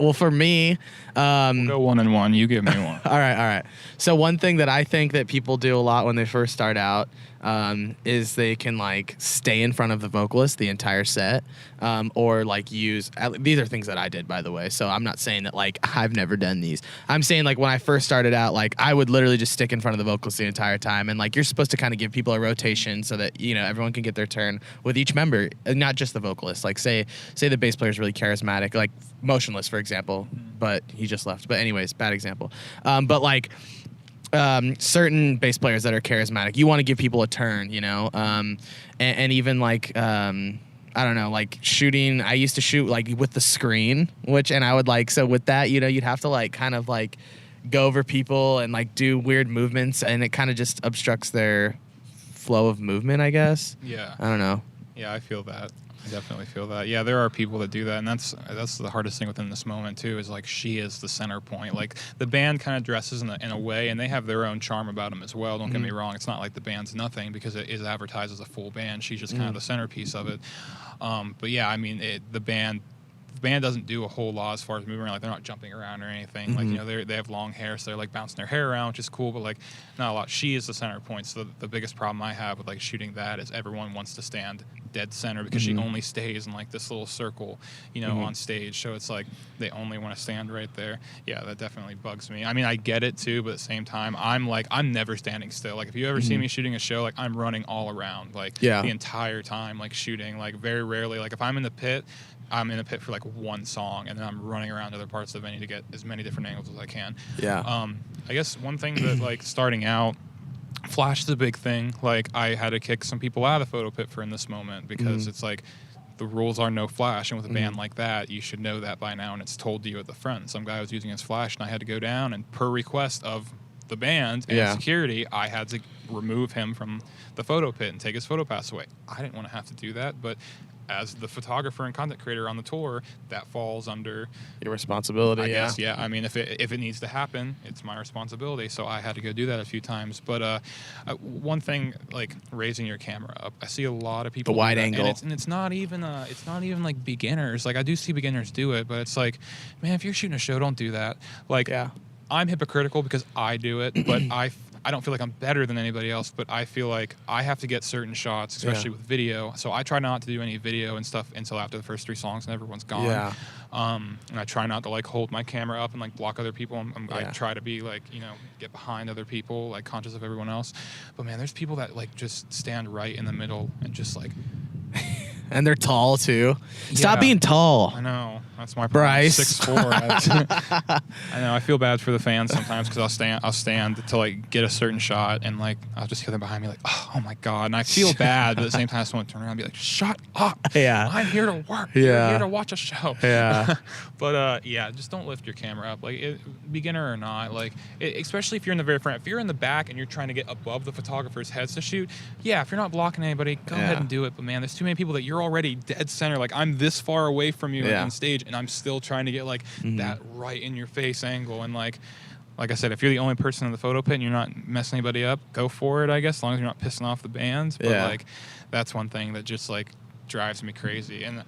Well, for me, We'll go 1-1. You give me one. All right. So one thing that I think that people do a lot when they first start out is they can like stay in front of the vocalist the entire set, or like use. These are things that I did, by the way. So I'm not saying that like I've never done these. I'm saying like when I first started out, like I would literally just stick in front of the vocalist the entire time, and like you're supposed to kind of give people a rotation so that everyone can get their turn with each member, not just the vocalist. Like say the bass player is really charismatic, like Motionless, for example, but he just left. But anyways, bad example. But like certain bass players that are charismatic, you want to give people a turn, and even like I don't know, like shooting. I used to shoot like with the screen, and I would like, so with that, you'd have to like kind of like go over people and like do weird movements, and it kind of just obstructs their flow of movement, I guess. Yeah. I don't know. Yeah, I feel that. I definitely feel that. Yeah, there are people that do that, and that's the hardest thing within this moment too. Is like she is the center point. Like the band kind of dresses in a way, and they have their own charm about them as well. Don't get me wrong. It's not like the band's nothing because it is advertised as a full band. She's just kind of the centerpiece of it. But yeah, I mean, the band doesn't do a whole lot as far as moving around. Like they're not jumping around or anything. Like they have long hair, so they're like bouncing their hair around, which is cool. But like not a lot. She is the center point. So the biggest problem I have with like shooting that is everyone wants to stand dead center because she only stays in like this little circle, on stage. So it's like they only want to stand right there. Yeah, that definitely bugs me. I mean, I get it too, but at the same time, I'm never standing still. Like if you ever see me shooting a show, like I'm running all around, like the entire time, like shooting. Like very rarely, like if I'm in the pit, I'm in the pit for like one song, and then I'm running around other parts of the venue to get as many different angles as I can. Yeah. I guess one thing that like starting out, flash is a big thing. Like I had to kick some people out of the photo pit for in this moment because it's like the rules are no flash, and with a band like that, you should know that by now, and it's told to you at the front. Some guy was using his flash, and I had to go down, and per request of the band and security, I had to remove him from the photo pit and take his photo pass away. I didn't want to have to do that, but as the photographer and content creator on the tour, that falls under your responsibility. I guess, yeah. I mean, if it needs to happen, it's my responsibility. So I had to go do that a few times. But one thing, like raising your camera up, I see a lot of people the wide angle, and it's not even like beginners. Like I do see beginners do it, but it's like, man, if you're shooting a show, don't do that. Like, I'm hypocritical because I do it, but I don't feel like I'm better than anybody else, but I feel like I have to get certain shots, especially with video. So I try not to do any video and stuff until after the first 3 songs and everyone's gone. Yeah. And I try not to like hold my camera up and like block other people. I try to be like, get behind other people, like conscious of everyone else. But man, there's people that like just stand right in the middle and just like. And they're tall too. Stop being tall. I know. That's my problem. Bryce. 6'4". I know. I feel bad for the fans sometimes because I'll stand to like get a certain shot and like I'll just hear them behind me like, oh my god, and I feel bad, but at the same time I just want to turn around and be like, shut up. Yeah. I'm here to work. Yeah. I'm here to watch a show. Yeah. But just don't lift your camera up, like beginner or not. Like especially if you're in the very front. If you're in the back and you're trying to get above the photographer's heads to shoot, if you're not blocking anybody, go ahead and do it. But man, there's too many people that you're already dead center. Like I'm this far away from you on stage, and I'm still trying to get like that right in your face angle. And like I said, if you're the only person in the photo pit and you're not messing anybody up, go for it, I guess, as long as you're not pissing off the band. But like that's one thing that just like drives me crazy. And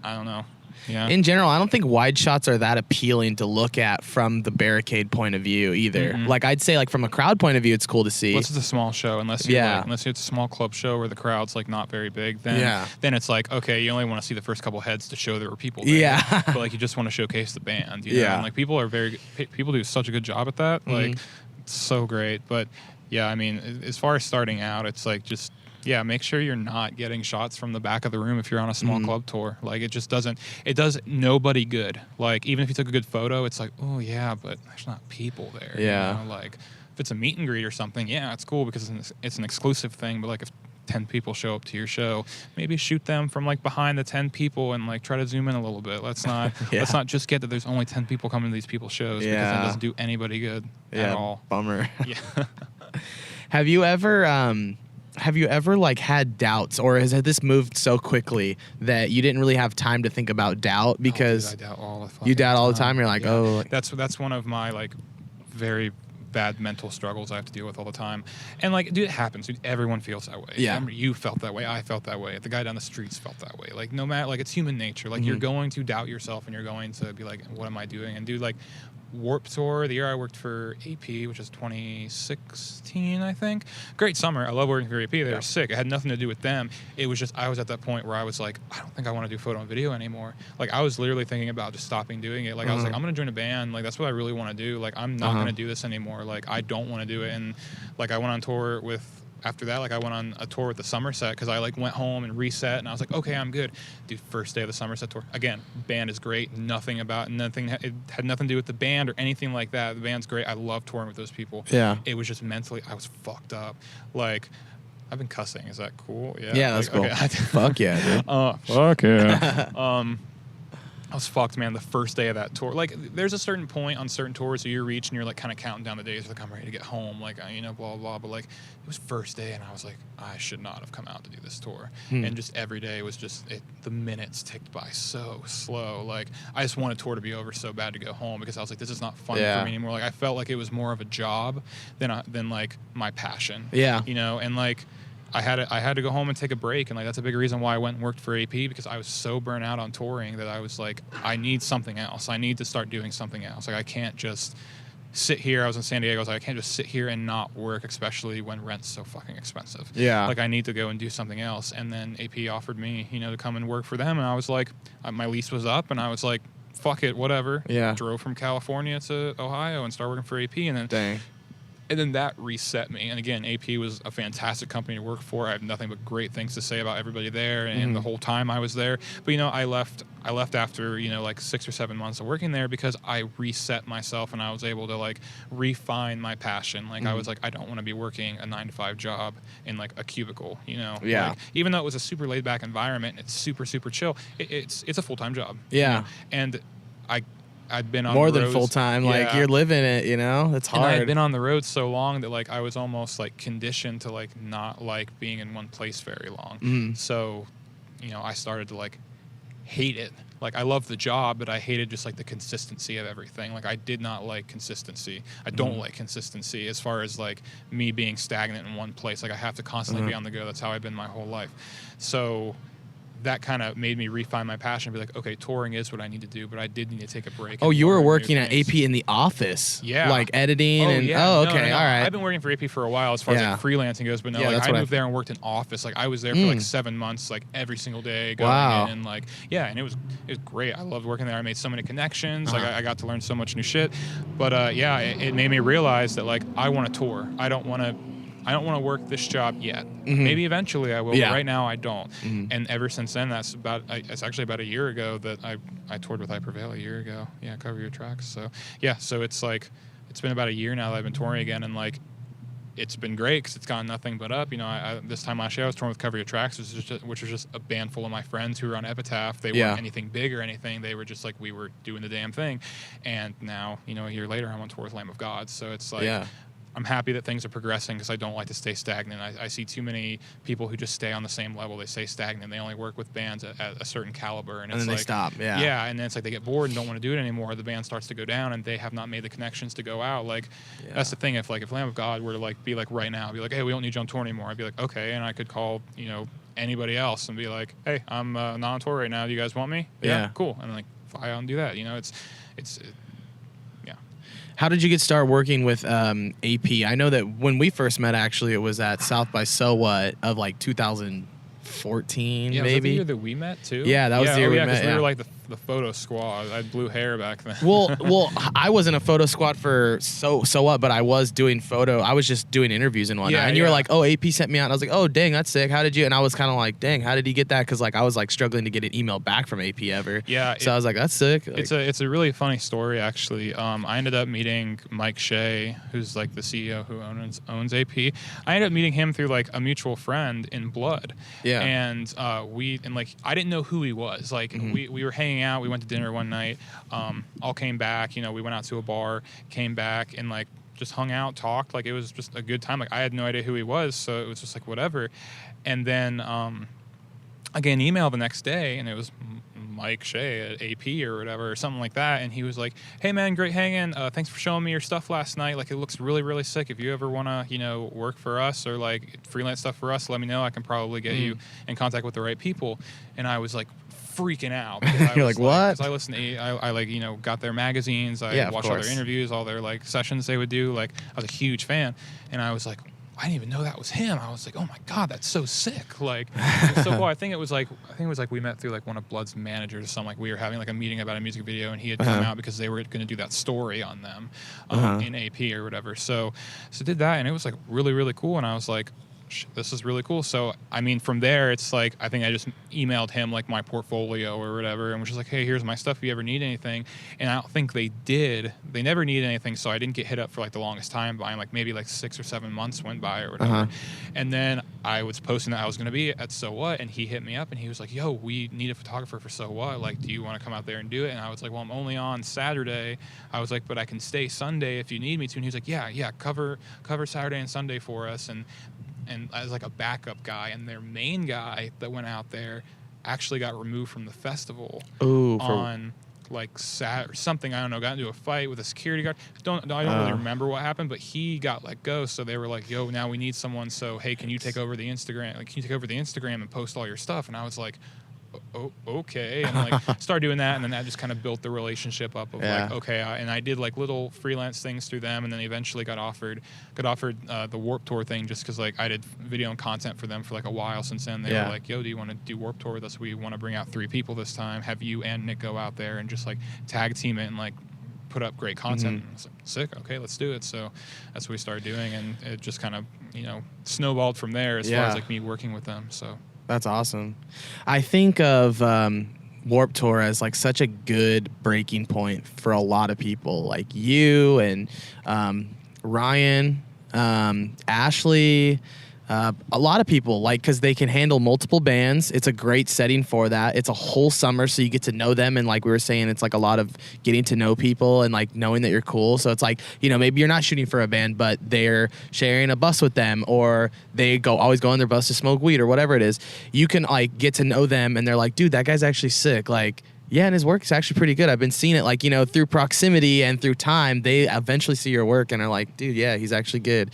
I don't know. Yeah. In general, I don't think wide shots are that appealing to look at from the barricade point of view either. Like I'd say, like from a crowd point of view, it's cool to see. Well, it's a small show, unless it's a small club show where the crowd's like not very big. Then it's like, okay, you only want to see the first couple heads to show there were people there. Yeah. But like you just want to showcase the band. You know? And like people do such a good job at that. Like it's so great. But yeah, I mean, as far as starting out, it's like just. Yeah, make sure you're not getting shots from the back of the room if you're on a small club tour. Like, it does nobody good. Like, even if you took a good photo, it's like, oh, yeah, but there's not people there. Yeah. You know? Like, if it's a meet and greet or something, yeah, it's cool because it's an exclusive thing. But, like, if 10 people show up to your show, maybe shoot them from, like, behind the 10 people and, like, try to zoom in a little bit. Let's not just get that there's only 10 people coming to these people's shows because that doesn't do anybody good at all. Bummer. Yeah. Have you ever like had doubts, or has this moved so quickly that you didn't really have time to think about doubt because I doubt all the you doubt all the time? You're like, that's one of my like very bad mental struggles I have to deal with all the time. And like, dude, it happens. Dude, everyone feels that way. Yeah. Remember, you felt that way. I felt that way. The guy down the streets felt that way. Like no matter, like it's human nature. Like you're going to doubt yourself and you're going to be like, what am I doing? And dude, like Warped Tour, the year I worked for AP, which is 2016, I think. Great summer. I love working for AP. They were sick. It had nothing to do with them. It was just, I was at that point where I was like, I don't think I want to do photo and video anymore. Like, I was literally thinking about just stopping doing it. Like, I was like, I'm going to join a band. Like, that's what I really want to do. Like, I'm not going to do this anymore. Like, I don't want to do it. And, like, I went on tour with, after that, like, I went on a tour with the Somerset because I, like, went home and reset, and I was like, okay, I'm good. Dude, first day of the Somerset tour. Again, band is great. It had nothing to do with the band or anything like that. The band's great. I love touring with those people. Yeah. It was just mentally, I was fucked up. Like, I've been cussing. Is that cool? Yeah. Yeah, that's like, cool. Okay. Fuck yeah, dude. Fuck yeah. I was fucked, man, the first day of that tour. Like, there's a certain point on certain tours where you reach and you're, like, kind of counting down the days. Like, I'm ready to get home. Like, you know, blah, blah, blah. But, like, it was first day, and I was like, I should not have come out to do this tour. And just every day was just, the minutes ticked by so slow. Like, I just wanted tour to be over so bad to go home because I was like, this is not fun for me anymore. Like, I felt like it was more of a job than like, my passion. Yeah. You know, and, like, I had to go home and take a break, and like that's a big reason why I went and worked for AP, because I was so burnt out on touring that I was like, I need something else. I need to start doing something else. Like, I can't just sit here. I was in San Diego. I was like, I can't just sit here and not work, especially when rent's so fucking expensive. Yeah. Like, I need to go and do something else. And then AP offered me, you know, to come and work for them, and I was like, my lease was up, and I was like, fuck it, whatever. Yeah. Drove from California to Ohio and started working for AP, and then. And then that reset me. And again, AP was a fantastic company to work for. I have nothing but great things to say about everybody there and the whole time I was there. But, you know, I left after, you know, like 6 or 7 months of working there because I reset myself and I was able to, like, refine my passion. Like, I was like, I don't want to be working a 9-to-5 job in, like, a cubicle, you know? Yeah. Like, even though it was a super laid-back environment, it's super, super chill, it's a full-time job. Yeah. You know? And I'd been on more the than roads. full time. Yeah. Like, you're living it, you know? It's hard. And I had been on the road so long that, like, I was almost, like, conditioned to, like, not like being in one place very long. So, you know, I started to, like, hate it. Like, I loved the job, but I hated just, like, the consistency of everything. Like, I did not like consistency. I don't like consistency as far as, like, me being stagnant in one place. Like, I have to constantly be on the go. That's how I've been my whole life. So that kind of made me refine my passion and be like, okay, touring is what I need to do, but I did need to take a break. Oh, you were working at AP in the office? Yeah. Like editing okay, all right. I've been working for AP for a while as far as like freelancing goes, but no, like I moved there and worked in office. Like I was there for like 7 months, like every single day going in and like, and it was great. I loved working there. I made so many connections. Like I got to learn so much new shit. But it made me realize that like I want to tour. I don't want to work this job yet. Maybe eventually I will, but right now I don't. And ever since then, it's actually about a year ago that I toured with I Prevail a year ago. Yeah, Cover Your Tracks. So so it's like, it's been about a year now that I've been touring again, and like, it's been great because it's gone nothing but up. You know, this time last year I was touring with Cover Your Tracks, which was just a band full of my friends who were on Epitaph. They weren't anything big or anything. They were just like, we were doing the damn thing. And now, you know, a year later I'm on tour with Lamb of God. So it's like, I'm happy that things are progressing because I don't like to stay stagnant. I see too many people who just stay on the same level. They stay stagnant. They only work with bands at a certain caliber. And it's then like, they stop. Yeah, and then it's like they get bored and don't want to do it anymore. The band starts to go down and they have not made the connections to go out. Like, that's the thing. If Lamb of God were to like be like right now, be like, hey, we don't need you on tour anymore. I'd be like, okay. And I could call, you know, anybody else and be like, hey, I'm not on tour right now. Do you guys want me? Yeah. Cool. And like, fly out and do that. You know, it's How did you get started working with AP? I know that when we first met, actually, it was at South by So What of like 2014, maybe. Was that the year that we met too? Yeah, that was the year we met. We were like the photo squad. I had blue hair back then. well, I wasn't a photo squad for So What, but I was doing photo. I was just doing interviews and whatnot. And you were like, oh, AP sent me out. And I was like, oh, dang, that's sick. How did you? And I was kind of like, dang, how did he get that? Because like I was like struggling to get an email back from AP ever. Yeah. So I was like, that's sick. Like, it's a really funny story actually. I ended up meeting Mike Shea, who's like the CEO who owns AP. I ended up meeting him through like a mutual friend in Blood. Yeah. And I didn't know who he was. Like we were hanging out. We went to dinner one night. All came back. You know, we went out to a bar, came back, and like just hung out, talked. Like it was just a good time. Like I had no idea who he was, so it was just like whatever. And then I get an email the next day, and it was Mike Shea at AP or whatever, or something like that. And he was like, hey man, great hanging. Thanks for showing me your stuff last night. Like it looks really, really sick. If you ever want to, you know, work for us or like freelance stuff for us, let me know. I can probably get you in contact with the right people. And I was like, freaking out. Because I You're was like, what? Because I listened to, I like, you know, got their magazines. I watched all their interviews, all their like sessions they would do. Like, I was a huge fan, and I was like, I didn't even know that was him. I was like, oh my God, that's so sick. Like, it was so cool. I think it was like we met through like one of Blood's managers or something. Like, we were having like a meeting about a music video, and he had come out because they were going to do that story on them in AP or whatever. So did that, and it was like really, really cool. And I was like, this is really cool. So, I mean, from there, it's like, I think I just emailed him like my portfolio or whatever, and was just like, hey, here's my stuff if you ever need anything. And I don't think they did. They never needed anything, so I didn't get hit up for like the longest time by him. Like, maybe like 6 or 7 months went by or whatever. And then I was posting that I was going to be at So What, and he hit me up and he was like, yo, we need a photographer for So What. Like, do you want to come out there and do it? And I was like, well, I'm only on Saturday. I was like, but I can stay Sunday if you need me to. And he was like, yeah, cover Saturday and Sunday for us. And as like a backup guy, and their main guy that went out there actually got removed from the festival on like or something, I don't know, got into a fight with a security guard. I don't really remember what happened, but he got let go. So they were like, yo, now we need someone, so hey, can you take over the Instagram? Like, can you take over the Instagram and post all your stuff? And I was like, oh, okay. And like started doing that, and then that just kind of built the relationship up of like, okay. And I did like little freelance things through them, and then eventually got offered the Warped Tour thing, just because like I did video and content for them for like a while since then. They were like, yo, do you want to do Warped Tour with us? We want to bring out 3 people this time, have you and Nick go out there and just like tag team it and like put up great content. And I was like, sick, okay, let's do it. So that's what we started doing, and it just kind of, you know, snowballed from there as far as like me working with them. So that's awesome. I think of Warped Tour as like such a good breaking point for a lot of people, like you and Ryan, Ashley, a lot of people, like, because they can handle multiple bands. It's a great setting for that. It's a whole summer, so you get to know them, and like we were saying, it's like a lot of getting to know people and like knowing that you're cool. So it's like, you know, maybe you're not shooting for a band, but they're sharing a bus with them, or they always go on their bus to smoke weed or whatever it is. You can like get to know them, and they're like, dude, that guy's actually sick. Like, yeah, and his work is actually pretty good. I've been seeing it, like, you know, through proximity and through time. They eventually see your work and are like, dude, yeah, he's actually good.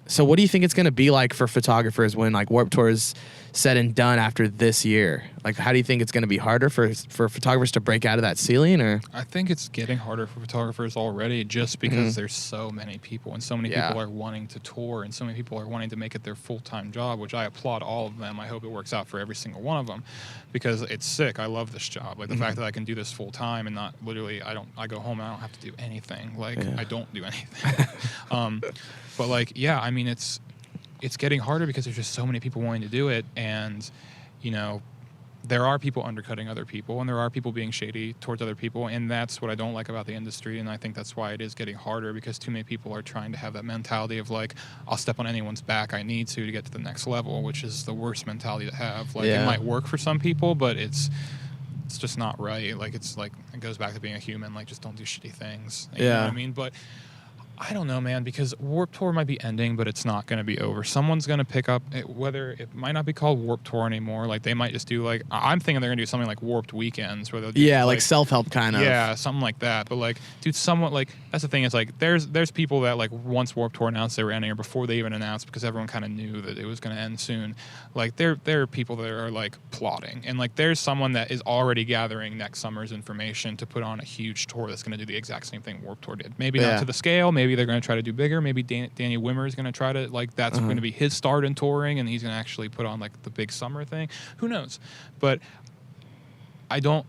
So what do you think it's going to be like for photographers when like Warped Tour is said and done after this year? Like, how do you think it's going to be harder for photographers to break out of that ceiling? Or I think it's getting harder for photographers already, just because there's so many people, and so many people are wanting to tour, and so many people are wanting to make it their full-time job, which I applaud all of them. I hope it works out for every single one of them, because it's sick. I love this job. Like, the fact that I can do this full-time and not literally, I go home and I don't have to do anything. Like, I don't do anything. But like, yeah, I mean, it's getting harder because there's just so many people wanting to do it, and, you know, there are people undercutting other people, and there are people being shady towards other people, and that's what I don't like about the industry, and I think that's why it is getting harder, because too many people are trying to have that mentality of like, I'll step on anyone's back I need to get to the next level, which is the worst mentality to have. Like, it might work for some people, but it's just not right. Like, it's like, it goes back to being a human. Like, just don't do shitty things. You know what I mean? But I don't know, man, because Warped Tour might be ending, but it's not going to be over. Someone's going to pick up it, whether it might not be called Warped Tour anymore. Like, they might just do, like, I'm thinking they're going to do something like Warped Weekends, where they'll do like self-help kind of. Yeah, something like that. But like, dude, somewhat like, that's the thing, is like, there's people that like once Warped Tour announced they were ending, or before they even announced, because everyone kind of knew that it was going to end soon. Like, there are people that are like plotting, and like, there's someone that is already gathering next summer's information to put on a huge tour that's going to do the exact same thing Warped Tour did. Maybe not to the scale. Maybe they're going to try to do bigger. Maybe Danny Wimmer is going to try to, like, that's going to be his start in touring, and he's going to actually put on like the big summer thing. Who knows? But I don't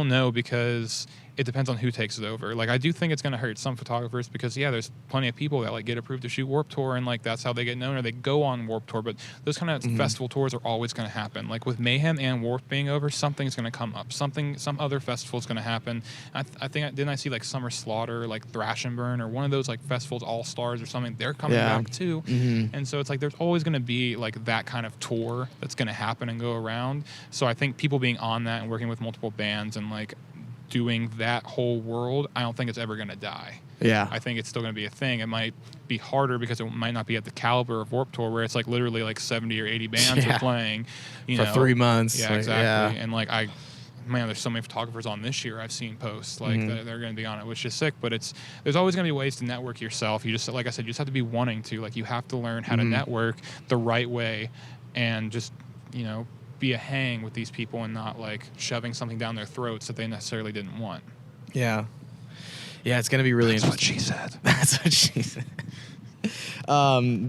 know, because it depends on who takes it over. Like, I do think it's going to hurt some photographers, because there's plenty of people that like get approved to shoot Warped Tour, and like that's how they get known, or they go on Warped Tour. But those kind of festival tours are always going to happen. Like, with Mayhem and Warped being over, something's going to come up. Some other festival is going to happen. I think didn't I see like Summer Slaughter, like Thrash and Burn, or one of those like festivals, All Stars or something? They're coming back too. And so it's like there's always going to be like that kind of tour that's going to happen and go around. So I think people being on that and working with multiple bands and like doing that whole world, I don't think it's ever going to die. Yeah. I think it's still going to be a thing. It might be harder because it might not be at the caliber of Warped Tour, where it's like literally like 70 or 80 bands are playing, for 3 months. Yeah, exactly. And like, there's so many photographers on this year I've seen posts like that they're going to be on it, which is sick. But there's always going to be ways to network yourself. You just, like I said, you just have to be wanting to. Like, you have to learn how to network the right way, and just, you know, be a hang with these people and not like shoving something down their throats that they necessarily didn't want. Yeah. Yeah, it's gonna be really interesting. That's what she said. That's what she said.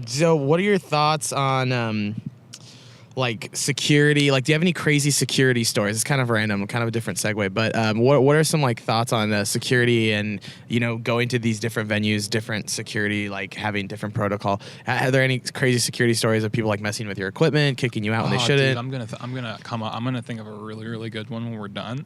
So what are your thoughts on like security? Like, do you have any crazy security stories? It's kind of random, kind of a different segue, but what are some like thoughts on security and, you know, going to these different venues, different security, like having different protocol? Are there any crazy security stories of people like messing with your equipment, kicking you out when they shouldn't? Dude, I'm gonna think of a really, really good one when we're done.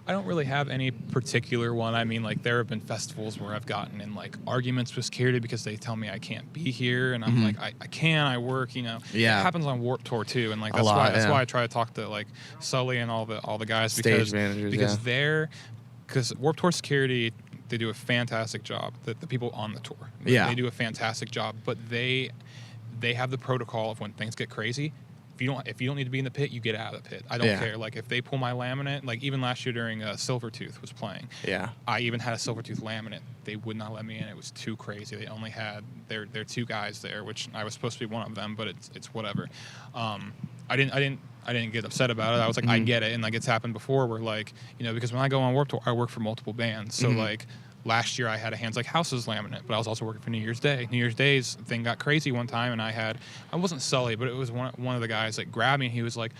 I don't really have any particular one. I mean, like, there have been festivals where I've gotten in, like, arguments with security because they tell me I can't be here, and I'm like, I can, I work, you know. Yeah. It happens on Warped Tour, too, and, like, that's why I try to talk to, like, Sully and all the guys. Stage managers, because Warped Tour security, they do a fantastic job. The people on the tour. Yeah. They do a fantastic job, but they have the protocol of when things get crazy. If you don't need to be in the pit, you get out of the pit. I don't care. Like, if they pull my laminate, like even last year during Silvertooth was playing. Yeah. I even had a Silvertooth laminate. They would not let me in. It was too crazy. They only had their two guys there, which I was supposed to be one of them, but it's whatever. I didn't get upset about it. I was like, I get it. And like, it's happened before where, like, you know, because when I go on Warped Tour, I work for multiple bands. So like, last year I had a Hands Like Houses laminate, but I was also working for New Year's Day. New Year's Day's thing got crazy one time, and I wasn't Sully, but it was one of the guys that grabbed me, and he's like,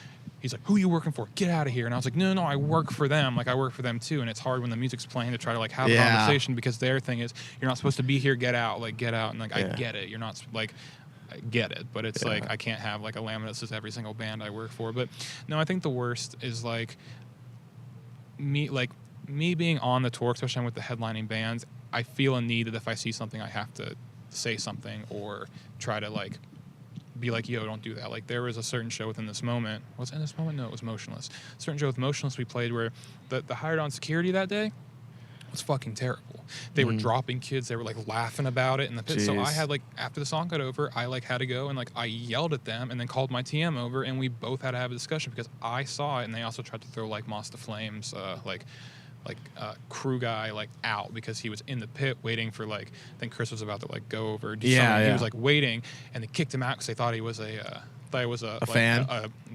who are you working for? Get out of here. And I was like, no, I work for them. Like, I work for them too. And it's hard when the music's playing to try to like have a conversation, because their thing is, you're not supposed to be here, get out. Like, get out. And like, I get it. You're not like, I get it, but it's like, I can't have like a laminate that says every single band I work for. But no, I think the worst is like me being on the tour, especially with the headlining bands. I feel a need that if I see something, I have to say something or try to like be like, yo, don't do that. Like, there was a certain show within this moment. Was it in this moment? No, it was Motionless. A certain show with Motionless we played where the hired on security that day was fucking terrible. They were dropping kids. They were like laughing about it in the pit. Jeez. So I had like, after the song got over, I like had to go and like I yelled at them and then called my TM over, and we both had to have a discussion because I saw it, and they also tried to throw like Moss to Flames, crew guy like out because he was in the pit waiting for like, I think Chris was about to like go over. He was like waiting, and they kicked him out because they thought he was a fan.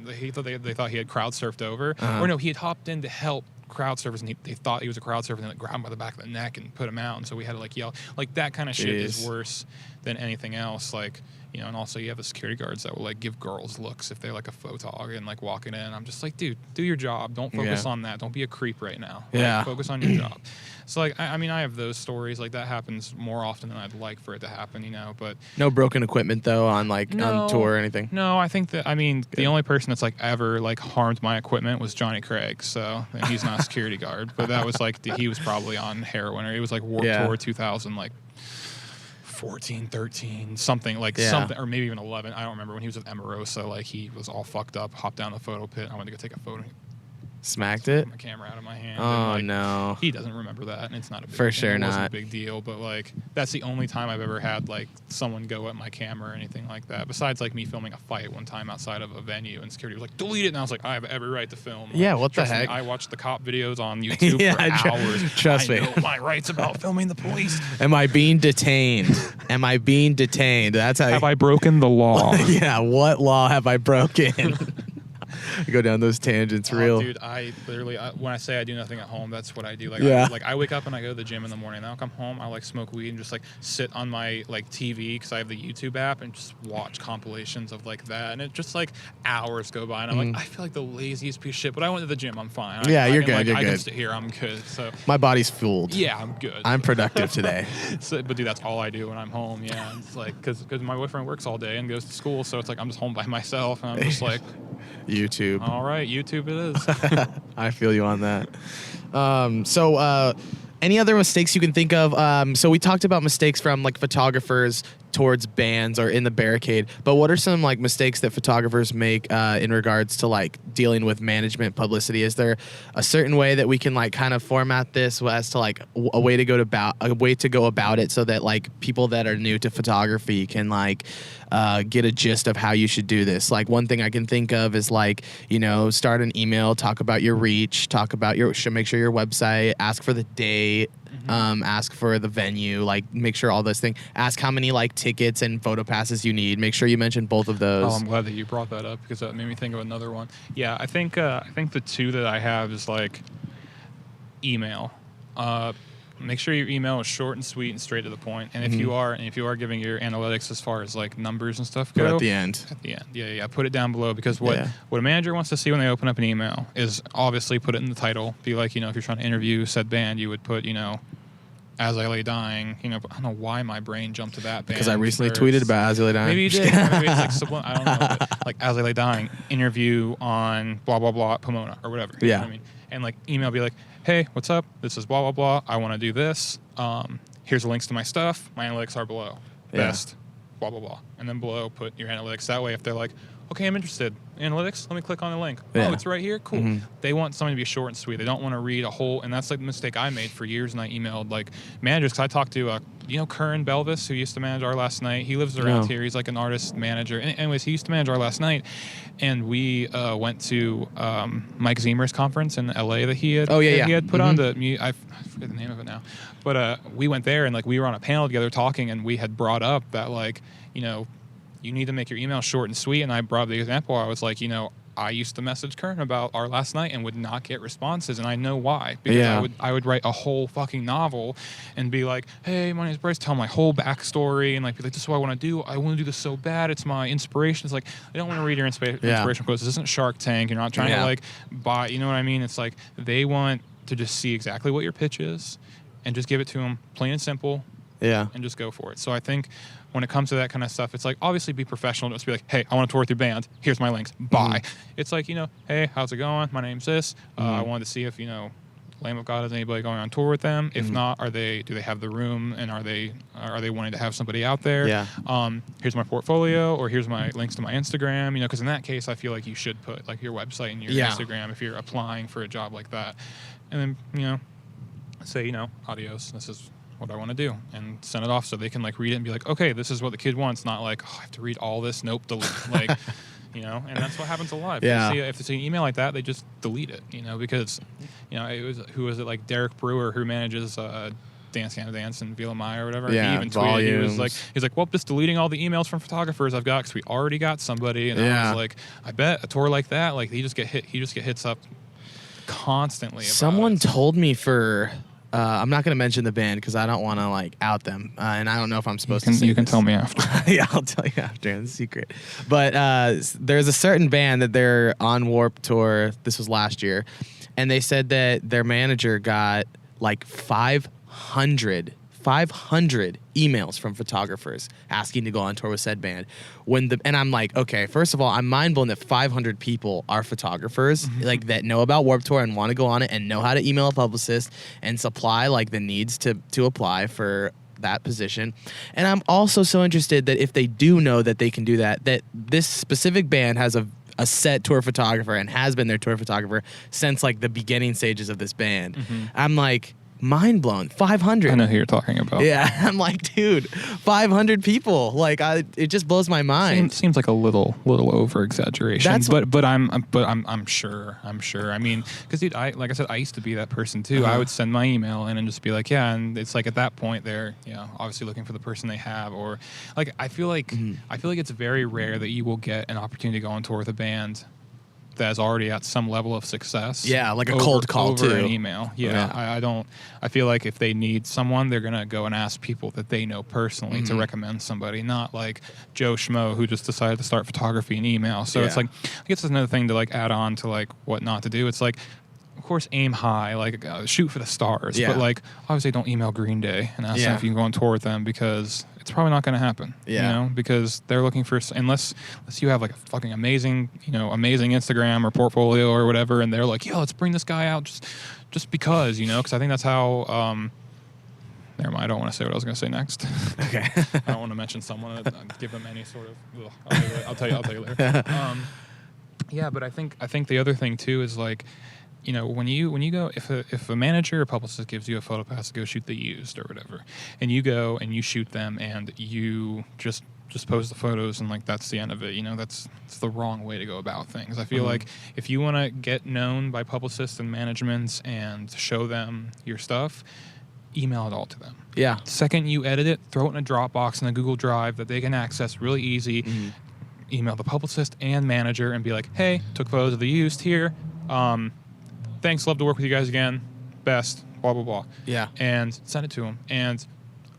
They thought he had crowd surfed over, or no, he had hopped in to help crowd surfers, and they thought he was a crowd surfer, and like grabbed him by the back of the neck and put him out. And so we had to like yell. Like, that kind of shit is worse than anything else. Like, you know, and also you have the security guards that will like give girls looks if they're like a photog and like walking in. I'm just like, dude, do your job. Don't focus on that. Don't be a creep right now. Like, focus on your job. So like, I mean, I have those stories. Like, that happens more often than I'd like for it to happen, you know. But no broken equipment though on on tour or anything. No, I think that, I mean, the only person that's like ever like harmed my equipment was Johnny Craig. So he's not a security guard, but that was like he was probably on heroin, or it was like Warped Tour 2000 like 14, 13, something, or maybe even 11. I don't remember, when he was with Emarosa, like, he was all fucked up, hopped down the photo pit. I went to go take a photo. Smacked it? My camera out of my hand. Oh, and, no. He doesn't remember that, and it's not a big For sure not. It wasn't a big deal, but, like, that's the only time I've ever had, like, someone go at my camera or anything like that. Besides, like, me filming a fight one time outside of a venue, and security was like, delete it, and I was like, I have every right to film. Like, yeah, what the heck? I watched the cop videos on YouTube for hours. Trust me. I know my rights about filming the police. Am I being detained? Am I being detained? That's how. Have I broken the law? Yeah, what law have I broken? Go down those tangents, real. Dude, I literally, when I say I do nothing at home, that's what I do. Like, I wake up and I go to the gym in the morning, and I'll come home, I'll like smoke weed and just like sit on my like TV, because I have the YouTube app, and just watch compilations of like that, and it just like hours go by, and I'm like, I feel like the laziest piece of shit, but I went to the gym, I'm fine. You're good. I can sit here, I'm good. So my body's fooled. Yeah, I'm good. I'm productive today. But dude, that's all I do when I'm home. Yeah, it's like because my boyfriend works all day and goes to school, so it's like I'm just home by myself, and I'm just like. YouTube. All right, YouTube it is. I feel you on that. Any other mistakes you can think of? So we talked about mistakes from like photographers towards bands or in the barricade, but what are some like mistakes that photographers make in regards to like dealing with management publicity? Is there a certain way that we can like kind of format this as to like a way to go about it, so that like people that are new to photography can like get a gist of how you should do this? Like, one thing I can think of is like, you know, start an email, talk about your reach, should make sure your website, ask for the date, ask for the venue, like make sure all those things. Ask how many like tickets and photo passes you need. Make sure you mention both of those. Oh, I'm glad that you brought that up because that made me think of another one. Yeah, I think the two that I have is like email. Make sure your email is short and sweet and straight to the point. And if you are giving your analytics as far as like numbers and stuff go, at the end. Yeah. Put it down below because what a manager wants to see when they open up an email is obviously put it in the title. Be like, if you're trying to interview said band, you would put, As I Lay Dying. I don't know why my brain jumped to that band. Because I recently tweeted about As I Lay Dying. Maybe you did. Maybe it's like I don't know. But like As I Lay Dying, interview on blah blah blah Pomona or whatever. You know what I mean? And like email be like, hey, what's up? This is blah, blah, blah. I want to do this. Here's the links to my stuff. My analytics are below. Best, blah, blah, blah. And then below, put your analytics. That way, if they're like, okay, I'm interested. Analytics, let me click on the link. Oh, it's right here? Cool. They want something to be short and sweet. They don't want to read a whole, and that's like the mistake I made for years, and I emailed like managers, because I talked to, Curran Belvis, who used to manage Our Last Night. He lives around here. He's like an artist manager. Anyways, he used to manage Our Last Night, and we went to Mike Ziemer's conference in LA that he had put on I forget the name of it now. But we went there, and like we were on a panel together talking, and we had brought up that like, you need to make your email short and sweet. And I brought up the example. I was like, I used to message Curran about Our Last Night and would not get responses, and I know why. Because I would write a whole fucking novel and be like, hey, my name's Bryce, tell my whole backstory, and like be like, this is what I want to do. I want to do this so bad. It's my inspiration. It's like, I don't want to read your inspirational quotes. This isn't Shark Tank. You're not trying to like buy, you know what I mean? It's like they want to just see exactly what your pitch is and just give it to them plain and simple. Yeah. And just go for it. So I think when it comes to that kind of stuff, it's like, obviously be professional. Don't just be like, hey, I want to tour with your band. Here's my links. Bye. It's like, hey, how's it going? My name's this. I wanted to see if, Lamb of God has anybody going on tour with them. If not, do they have the room, and are they wanting to have somebody out there? Yeah. Here's my portfolio, or here's my links to my Instagram, because in that case, I feel like you should put like your website and your Instagram if you're applying for a job like that. And then, say, adios. This is what I want to do, and send it off so they can like read it and be like, okay, this is what the kid wants, not like, oh, I have to read all this, nope, delete. Like, and that's what happens a lot. If they see an email like that, they just delete it, because who was it, like Derek Brewer, who manages Dance Canada Dance and Vila Maya or whatever. He even tweeted, he's like, well, just deleting all the emails from photographers I've got because we already got somebody. And I was like, I bet a tour like that, like he just get hits up constantly. Someone told me for I'm not going to mention the band because I don't want to like out them, and I don't know if I'm supposed to say You can this. tell me after. Yeah, I'll tell you after. It's a secret. But there's a certain band that they're on Warped Tour. This was last year, and they said that their manager got like 500 emails from photographers asking to go on tour with said band. And I'm like, okay, first of all, I'm mind blown that 500 people are photographers like that know about Warped Tour and want to go on it and know how to email a publicist and supply like the needs to apply for that position. And I'm also so interested that if they do know that they can do that this specific band has a set tour photographer and has been their tour photographer since like the beginning stages of this band. I'm like, mind blown. 500. I know who you're talking about. Yeah, I'm like, dude, 500 people. Like, it just blows my mind. Seems like a little over exaggeration. But I'm sure. I mean, because dude, like I said, I used to be that person too. I would send my email in and just be like, yeah, and it's like at that point they're obviously looking for the person they have, or like I feel like it's very rare that you will get an opportunity to go on tour with a band that is already at some level of success. Yeah, like a cold call over too. An email. Yeah. I feel like if they need someone, they're gonna go and ask people that they know personally to recommend somebody, not like Joe Schmo who just decided to start photography and email. So it's like, I guess that's another thing to like add on to like what not to do. It's like, of course, aim high, like shoot for the stars, but like obviously don't email Green Day and ask them if you can go on tour with them, because it's probably not going to happen. Because they're looking for, unless you have like a fucking amazing Instagram or portfolio or whatever, and they're like, yo, let's bring this guy out just because, because I think that's how. Never mind. I don't want to say what I was going to say next. Okay. I don't want to mention someone. Give them any sort of. I'll tell you later. But I think the other thing too is like, when you go, if a manager or publicist gives you a photo pass to go shoot the used or whatever, and you go and you shoot them and you just post the photos and like that's the end of it, that's the wrong way to go about things. I feel like if you want to get known by publicists and managements and show them your stuff, email it all to them. Yeah. Second you edit it, throw it in a Dropbox in a Google Drive that they can access really easy. Email the publicist and manager and be like, hey, took photos of the used here. Thanks, love to work with you guys again. Best, blah, blah, blah. Yeah. And send it to them. And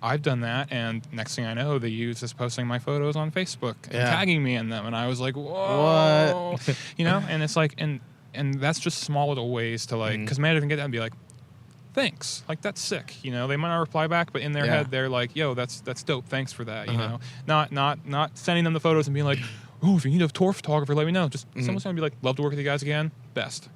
I've done that, and next thing I know, the used is posting my photos on Facebook and tagging me in them. And I was like, whoa. What? And it's like, and that's just small little ways to like, because manager can get that and be like, thanks, like that's sick. They might not reply back, but in their head they're like, yo, that's dope, thanks for that. Not sending them the photos and being like, oh, if you need a tour photographer, let me know. Just someone's gonna be like, love to work with you guys again, best.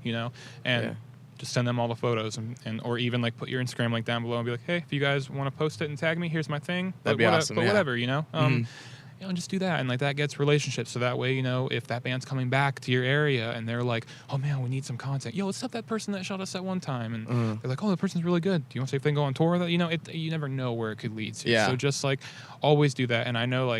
And just send them all the photos and or even like put your Instagram link down below and be like, hey, if you guys want to post it and tag me, here's my thing. That'd be awesome. But whatever, and just do that. And like that gets relationships. So that way, if that band's coming back to your area and they're like, oh man, we need some content. Yo, what's up that person that shot us at one time? And they're like, oh, the person's really good. Do you want to see if they can go on tour with that? You never know where it could lead to. Yeah. So just like always do that. And I know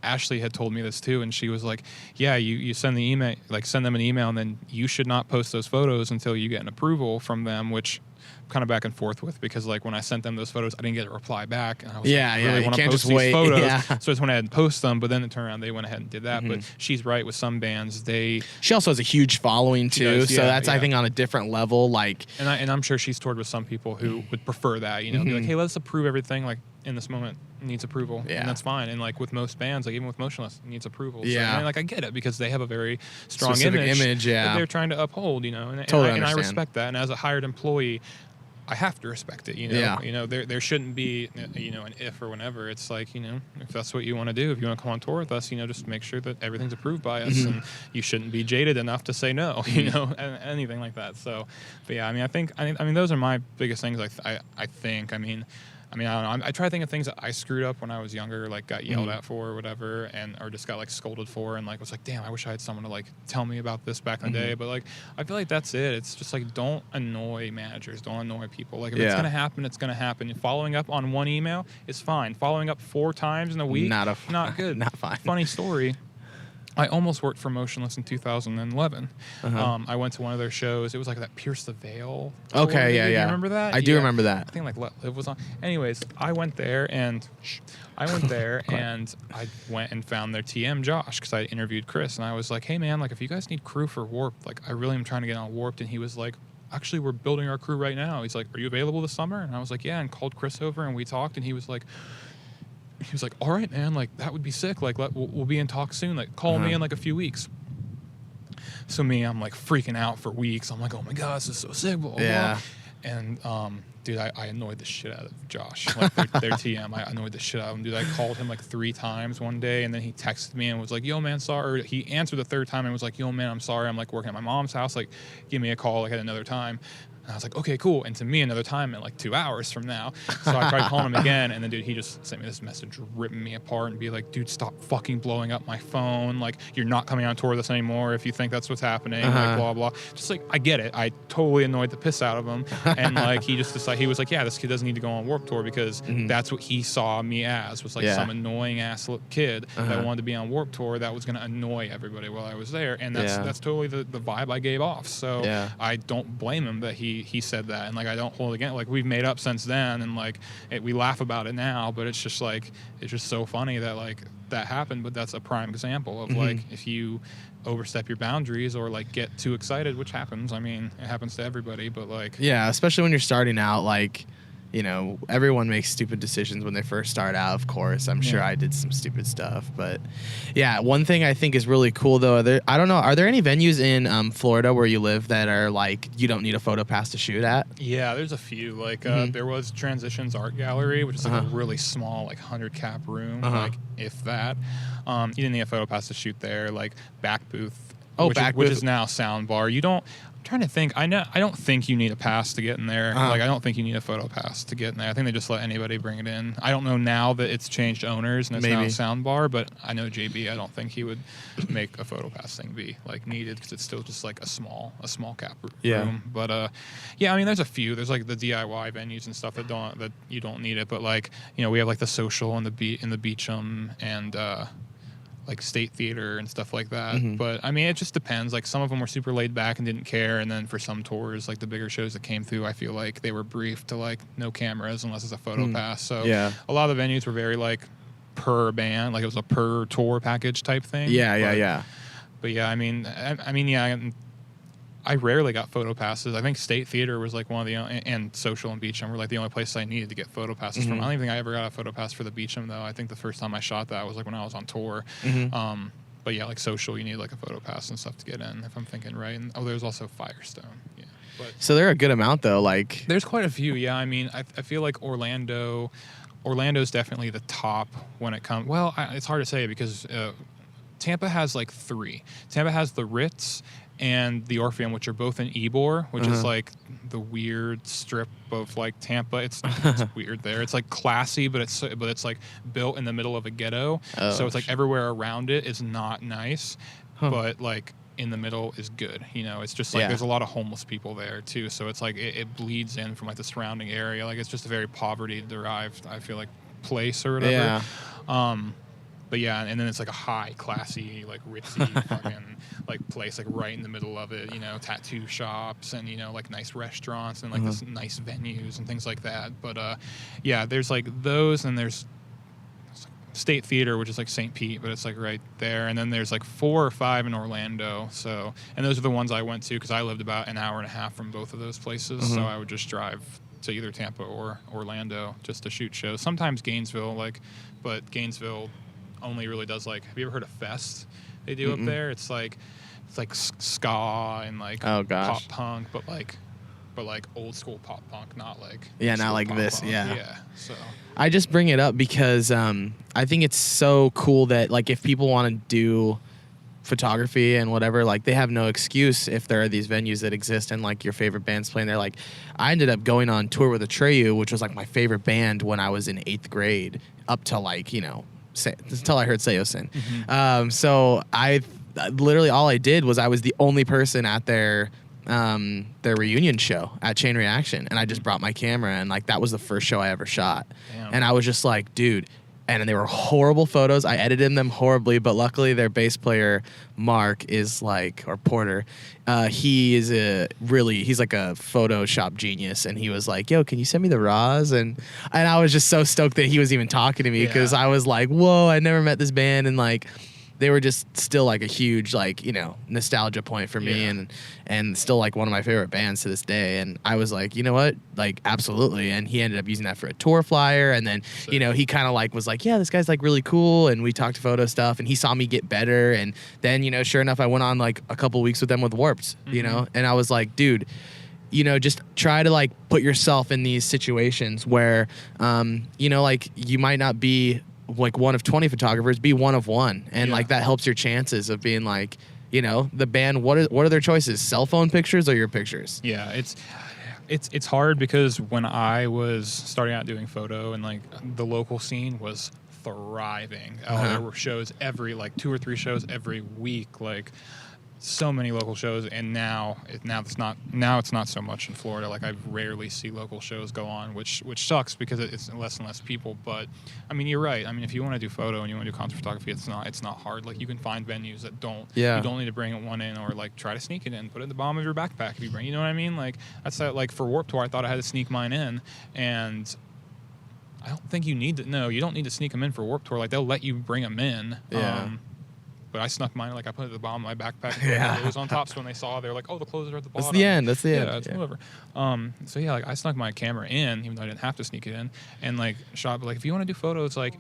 Ashley had told me this too, and she was like, yeah, you send the email, like send them an email, and then you should not post those photos until you get an approval from them, which I'm kind of back and forth with, because like when I sent them those photos, I didn't get a reply back, and I was like, really want to post these photos. Yeah. So I just went ahead and post them, but then it turned around they went ahead and did that. But she's right, with some bands, she also has a huge following too, does, so that's I think on a different level. Like, and I'm sure she's toured with some people who would prefer that, be like, hey, let's approve everything like in this moment. Needs approval, and that's fine. And like with most bands, like even with Motionless, it needs approval. So, I get it, because they have a very strong image that they're trying to uphold, and I respect that. And as a hired employee, I have to respect it. There shouldn't be an if or whenever. It's like, if that's what you want to do, if you want to come on tour with us, just make sure that everything's approved by us, and you shouldn't be jaded enough to say no, anything like that. So, but yeah, I think those are my biggest things. I think. I don't know. I try to think of things that I screwed up when I was younger, like got yelled at for or whatever, or just got like scolded for, and like was like, damn, I wish I had someone to like tell me about this back in the day. But like, I feel like that's it. It's just like, don't annoy managers, don't annoy people. Like if it's gonna happen, it's gonna happen. Following up on one email is fine. Following up 4 times in a week, not good. Not fine. Funny story. I almost worked for Motionless in 2011. I went to one of their shows. It was like that Pierce the Veil. Okay, yeah. You remember that? I do remember that. I think like Let Live was on. Anyways, I went there and I went and found their TM, Josh, because I interviewed Chris, and I was like, hey man, like if you guys need crew for Warped, like I really am trying to get on Warped. And he was like, actually, we're building our crew right now. He's like, are you available this summer? And I was like, yeah, and called Chris over and we talked, and he was like, all right, man, like that would be sick. Like we'll be in talks soon. Like call me in like a few weeks. So I'm like freaking out for weeks. I'm like, oh my God, this is so sick. Blah, blah, blah. And dude, I annoyed the shit out of Josh, like their TM. I annoyed the shit out of him, dude. I called him like 3 times one day, and then he texted me and was like, yo man, sorry. Or he answered the 3rd time and was like, yo man, I'm sorry. I'm like working at my mom's house. Like give me a call like at another time. And I was like, okay, cool. And to me, another time at like 2 hours from now. So I tried calling him again, and then, dude, he just sent me this message ripping me apart and be like, dude, stop fucking blowing up my phone. Like, you're not coming on tour with us anymore if you think that's what's happening. Like, blah, blah. Just like, I get it. I totally annoyed the piss out of him. And like, he just decided, he was like, yeah, this kid doesn't need to go on Warped Tour, because that's what he saw me as, was like some annoying ass kid that wanted to be on Warped Tour that was going to annoy everybody while I was there. And that's totally the vibe I gave off. So I don't blame him that he said that, and like I don't hold it against. Like we've made up since then, and like we laugh about it now, but it's just like it's just so funny that like that happened. But that's a prime example of like if you overstep your boundaries or like get too excited, which happens. I mean, it happens to everybody, but like especially when you're starting out, like everyone makes stupid decisions when they first start out, of course. I'm sure I did some stupid stuff. But, one thing I think is really cool, though, I don't know, are there any venues in Florida where you live that are, like, you don't need a photo pass to shoot at? Yeah, there's a few. Like, there was Transitions Art Gallery, which is, like, a really small, like, 100-cap room, like, if that. You didn't need a photo pass to shoot there. Like, Back Booth, which is now Soundbar. You don't... Trying to think. I don't think you need a pass to get in there. Like I don't think you need a photo pass to get in there. I think they just let anybody bring it in. I don't know now that it's changed owners and it's now Soundbar, but I know JB. I don't think he would make a photo pass thing be like needed, because it's still just like a small cap room. But I mean, there's a few. There's like the DIY venues and stuff that you don't need it. But like we have like the Social and the Beecham and like State Theater and stuff like that. Mm-hmm. But I mean, it just depends. Like some of them were super laid back and didn't care, and then for some tours, like the bigger shows that came through, I feel like they were briefed to like no cameras unless it's a photo pass. So a lot of the venues were very like per band, like it was a per tour package type thing. But yeah, I mean, I rarely got photo passes. I think State Theater was like one of the and Social and Beecham were like the only places I needed to get photo passes from. I don't even think I ever got a photo pass for the Beecham though. I think the first time I shot that was like when I was on tour. But yeah, like Social, you need like a photo pass and stuff to get in, if I'm thinking right. And there's also Firestone. Yeah. But so there are a good amount though. Like there's quite a few. Yeah, I mean, I feel like Orlando's definitely the top when it comes. Well, it's hard to say because Tampa has like 3. Tampa has the Ritz and the Orpheum, which are both in Ybor, which is like the weird strip of like Tampa. It's weird there. It's like classy, but it's like built in the middle of a ghetto. So it's like everywhere around it is not nice, but like in the middle is good. You know, it's just like there's a lot of homeless people there too. So it's like it bleeds in from like the surrounding area. Like it's just a very poverty derived, I feel like, place or whatever. But yeah, and then it's like a high, classy, like ritzy fucking like place, like right in the middle of it. You know, tattoo shops and like nice restaurants and like this nice venues and things like that. But yeah, there's like those, and there's State Theater, which is like St. Pete, but it's like right there. And then there's like 4 or 5 in Orlando. So, and those are the ones I went to because I lived about an hour and a half from both of those places. So I would just drive to either Tampa or Orlando just to shoot shows. Sometimes Gainesville, but Gainesville only really does like, have you ever heard of Fest they do up there? It's like ska and like pop punk, but like old school pop punk, not like not like this punk. Yeah. So I just bring it up because I think it's so cool that like if people want to do photography and whatever, like they have no excuse if there are these venues that exist and like your favorite band's playing there. Like I ended up going on tour with Atreyu, which was like my favorite band when I was in 8th grade up to like until I heard Seosin. So I literally all I did was I was the only person at their reunion show at Chain Reaction, and I just brought my camera, and like that was the first show I ever shot. Damn. And I was just like, dude. And they were horrible photos. I edited them horribly, but luckily their bass player, Mark, is like, or Porter, he's like a Photoshop genius. And he was like, yo, can you send me the raws? And I was just so stoked that he was even talking to me because I was like, whoa, I never met this band. And like, they were just still like a huge like nostalgia point for me and still like one of my favorite bands to this day. And I was like, you know what, like absolutely. And he ended up using that for a tour flyer, and then he kind of like was like, yeah, this guy's like really cool, and we talked photo stuff, and he saw me get better, and then sure enough I went on like a couple weeks with them with Warped, and I was like, dude, just try to like put yourself in these situations where like you might not be like one of 20 photographers, be one of one, and like that helps your chances of being like the band. What are their choices? Cell phone pictures or your pictures? Yeah, it's hard because when I was starting out doing photo and like the local scene was thriving. There were shows every like 2 or 3 shows every week, like so many local shows, and now it's not so much in Florida. Like I rarely see local shows go on, which sucks because it's less and less people. But I mean, you're right. I mean, if you want to do photo and you want to do concert photography, it's not hard. Like you can find venues that don't. Yeah. You don't need to bring one in or like try to sneak it in. Put it in the bottom of your backpack if you bring. You know what I mean? Like that's like for Warped Tour, I thought I had to sneak mine in, and I don't think you need to. No, you don't need to sneak them in for Warped Tour. Like they'll let you bring them in. Yeah. But I snuck mine, like I put it at the bottom of my backpack. It was on top, so when they saw, they were like, oh, the clothes are at the bottom. That's the end. Yeah, it's whatever. So yeah, like I snuck my camera in, even though I didn't have to sneak it in, and like shot. But like if you want to do photos, like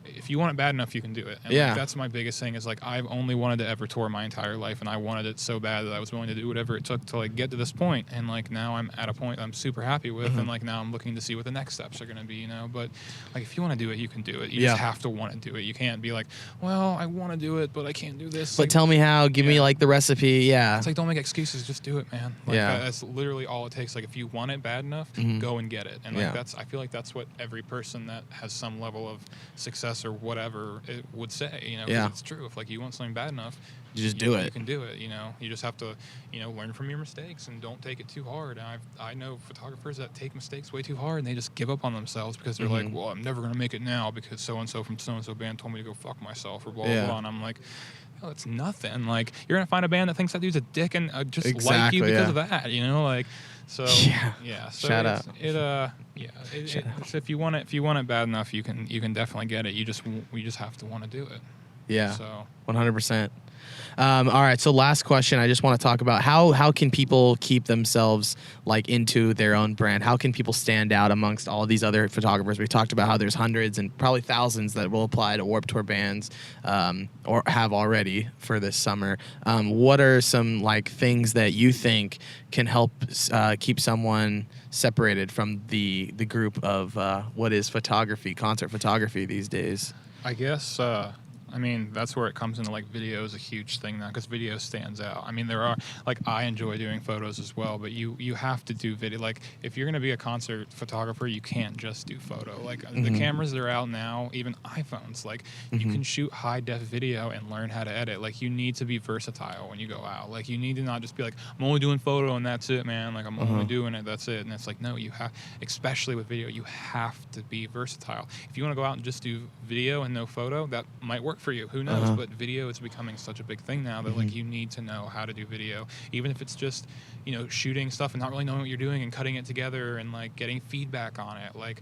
if you want it bad enough, you can do it. And like, that's my biggest thing is like I've only wanted to ever tour my entire life, and I wanted it so bad that I was willing to do whatever it took to like get to this point. And like now I'm at a point I'm super happy with, and like now I'm looking to see what the next steps are going to be, But like if you want to do it, you can do it. You just have to want to do it. You can't be like, well, I want to do it, but I can't do this. But tell me how. Give me like the recipe. Yeah. It's like don't make excuses. Just do it, man. Like, that's literally all it takes. Like if you want it bad enough, go and get it. And like I feel like that's what every person that has some level of success press or whatever it would say, you know, 'cause Yeah. it's true. If like you want something bad enough, You just do it. You can do it, you know. You just have to, you know, learn from your mistakes and don't take it too hard. And I know photographers that take mistakes way too hard and they just give up on themselves because they're like, well, I'm never going to make it now because so-and-so from so-and-so band told me to go fuck myself or blah, blah, blah. And I'm like, oh, it's nothing. Like, you're going to find a band that thinks that dude's a dick and just like you because of that, you know? Like, so, yeah. So shout out. So if you want it bad enough, you can definitely get it. We just have to want to do it. Yeah. So 100%. All right. So last question. I just want to talk about how can people keep themselves like into their own brand? How can people stand out amongst all these other photographers? We talked about how there's hundreds and probably thousands that will apply to Warped Tour bands or have already for this summer. What are some like things that you think can help keep someone separated from the group of what is photography, concert photography these days? I guess, I mean, that's where it comes into, like, video is a huge thing now because video stands out. I mean, there are, like, I enjoy doing photos as well, but you have to do video. Like, if you're going to be a concert photographer, you can't just do photo. Like, the cameras that are out now, even iPhones, like, you can shoot high-def video and learn how to edit. Like, you need to be versatile when you go out. Like, you need to not just be like, I'm only doing photo and that's it, man. Like, I'm only doing it, that's it. And it's like, no, you have, especially with video, you have to be versatile. If you want to go out and just do video and no photo, that might work for you. Who knows? But video is becoming such a big thing now that like you need to know how to do video, even if it's just, you know, shooting stuff and not really knowing what you're doing and cutting it together and like getting feedback on it. Like,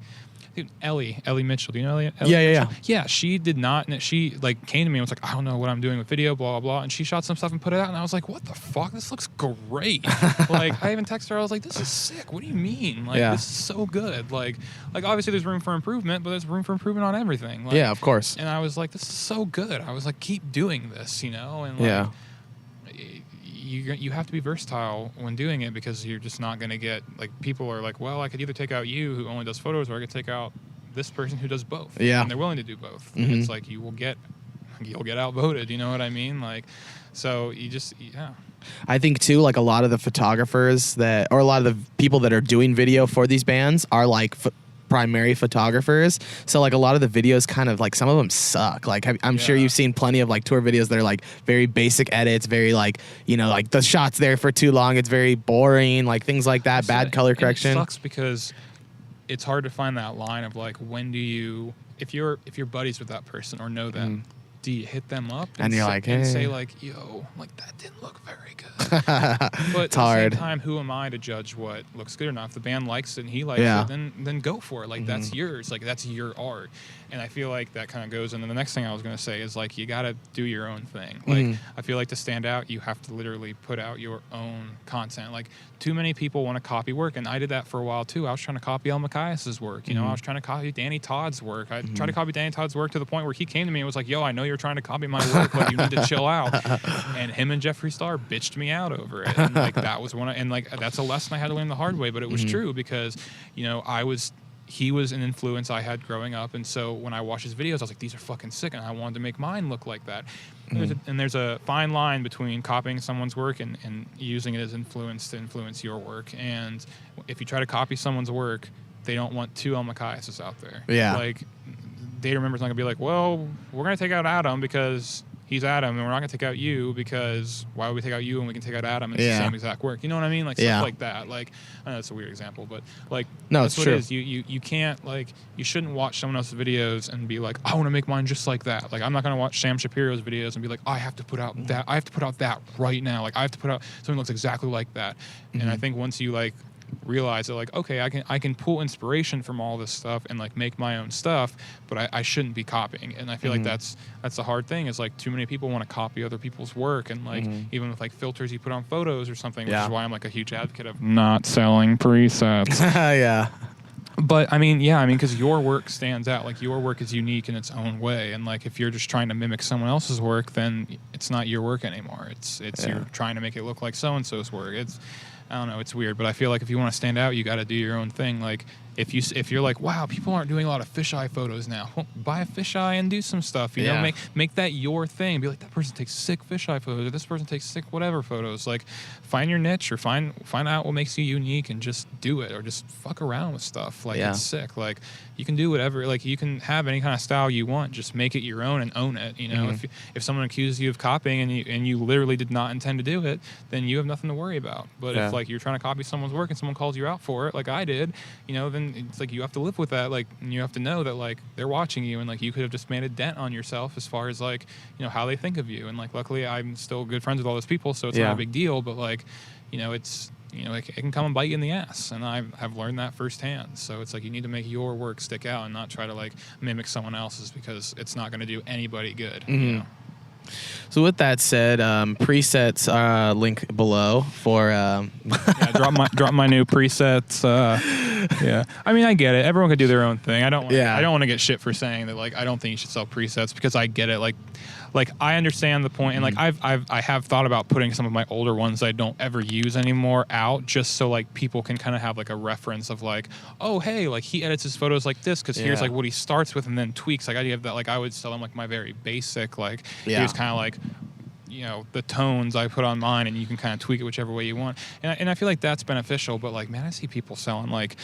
dude, Ellie Mitchell, do you know Ellie? Yeah, she did not. She like came to me and was like, I don't know what I'm doing with video, blah, blah, blah. And she shot some stuff and put it out. And I was like, what the fuck? This looks great. Like, I even texted her. I was like, this is sick. What do you mean? Like, this is so good. Like obviously there's room for improvement, but there's room for improvement on everything. Like, yeah, of course. And I was like, this is so good. I was like, keep doing this, you know? And like, you have to be versatile when doing it because you're just not going to get, like, people are like, well, I could either take out you who only does photos or I could take out this person who does both. Yeah. And they're willing to do both. And it's like you'll get outvoted, you know what I mean? Like, so you just, I think too, like a lot of the photographers or a lot of the people that are doing video for these bands are like primary photographers. So like a lot of the videos kind of like some of them suck. Like I'm sure you've seen plenty of like tour videos that are like very basic edits, very like, you know, like the shot's there for too long. It's very boring, like things like that. Bad color correction. It sucks because it's hard to find that line of like, when do you, if you're buddies with that person or know them, do you hit them up and you're like, hey, and say like, yo, like that didn't look very good. But it's at hard. the same time, who am I to judge what looks good or not? If the band likes it and he likes it, then go for it. Like that's yours. Like that's your art. And I feel like that kind of goes. And then the next thing I was going to say is like, you got to do your own thing. Like I feel like to stand out, you have to literally put out your own content. Like too many people want to copy work. And I did that for a while too. I was trying to copy El Macias's work. You know, I was trying to copy Danny Todd's work. I tried to copy Danny Todd's work to the point where he came to me and was like, yo, I know you're trying to copy my work. Like you need to chill out. And him and Jeffree Star bitched me out over it. And like that was and like that's a lesson I had to learn the hard way, but it was true because, you know, he was an influence I had growing up, and so when I watched his videos, I was like, these are fucking sick, and I wanted to make mine look like that. And there's a fine line between copying someone's work and using it as influence to influence your work. And if you try to copy someone's work, they don't want two El Maciases out there. Yeah. Like, Data Remember's not going to be like, well, we're going to take out Adam because he's Adam, and we're not going to take out you because why would we take out you when we can take out Adam? It's the same exact work. You know what I mean? Like stuff like that. Like, I know it's a weird example, but like, no, that's it's what true. it is. You can't, like, you shouldn't watch someone else's videos and be like, I want to make mine just like that. Like, I'm not going to watch Sam Shapiro's videos and be like, I have to put out that. I have to put out that right now. Like, I have to put out something that looks exactly like that. And I think once you like realize that, like, okay, I can pull inspiration from all this stuff and like make my own stuff, but I shouldn't be copying. And I feel like that's the hard thing is like too many people want to copy other people's work, and like even with like filters you put on photos or something, which is why I'm like a huge advocate of not selling presets. Yeah. But I mean, because your work stands out. Like your work is unique in its own way, and like if you're just trying to mimic someone else's work, then it's not your work anymore. It's you're trying to make it look like so and so's work. I don't know, it's weird, but I feel like if you want to stand out, you got to do your own thing. Like if you're like, wow, people aren't doing a lot of fisheye photos now, well, buy a fisheye and do some stuff. You know, make that your thing. Be like, that person takes sick fisheye photos, or this person takes sick whatever photos. Like, find your niche, or find out what makes you unique, and just do it, or just fuck around with stuff. Like, it's sick. Like, you can do whatever. Like, you can have any kind of style you want. Just make it your own and own it. You know, if someone accuses you of copying and you literally did not intend to do it, then you have nothing to worry about. But if like you're trying to copy someone's work and someone calls you out for it, like I did, you know, then it's like you have to live with that. Like, and you have to know that like they're watching you, and like you could have just made a dent on yourself as far as like, you know, how they think of you. And like, luckily I'm still good friends with all those people, so it's not a big deal. But like, you know, it's, you know, it can come and bite you in the ass, and I've learned that firsthand. So it's like you need to make your work stick out and not try to like mimic someone else's, because it's not going to do anybody good. You know? So with that said, presets link below for drop my new presets. Yeah, I mean, I get it. Everyone could do their own thing. I don't want to get shit for saying that. Like, I don't think you should sell presets, because I get it. Like I understand the point, and like I have thought about putting some of my older ones that I don't ever use anymore out, just so like people can kind of have like a reference of like, oh hey, like he edits his photos like this, because here's like what he starts with and then tweaks. Like I have that. Like I would sell them like my very basic. Like here's kind of like, you know, the tones I put on mine, and you can kind of tweak it whichever way you want. And I feel like that's beneficial. But like, man, I see people selling like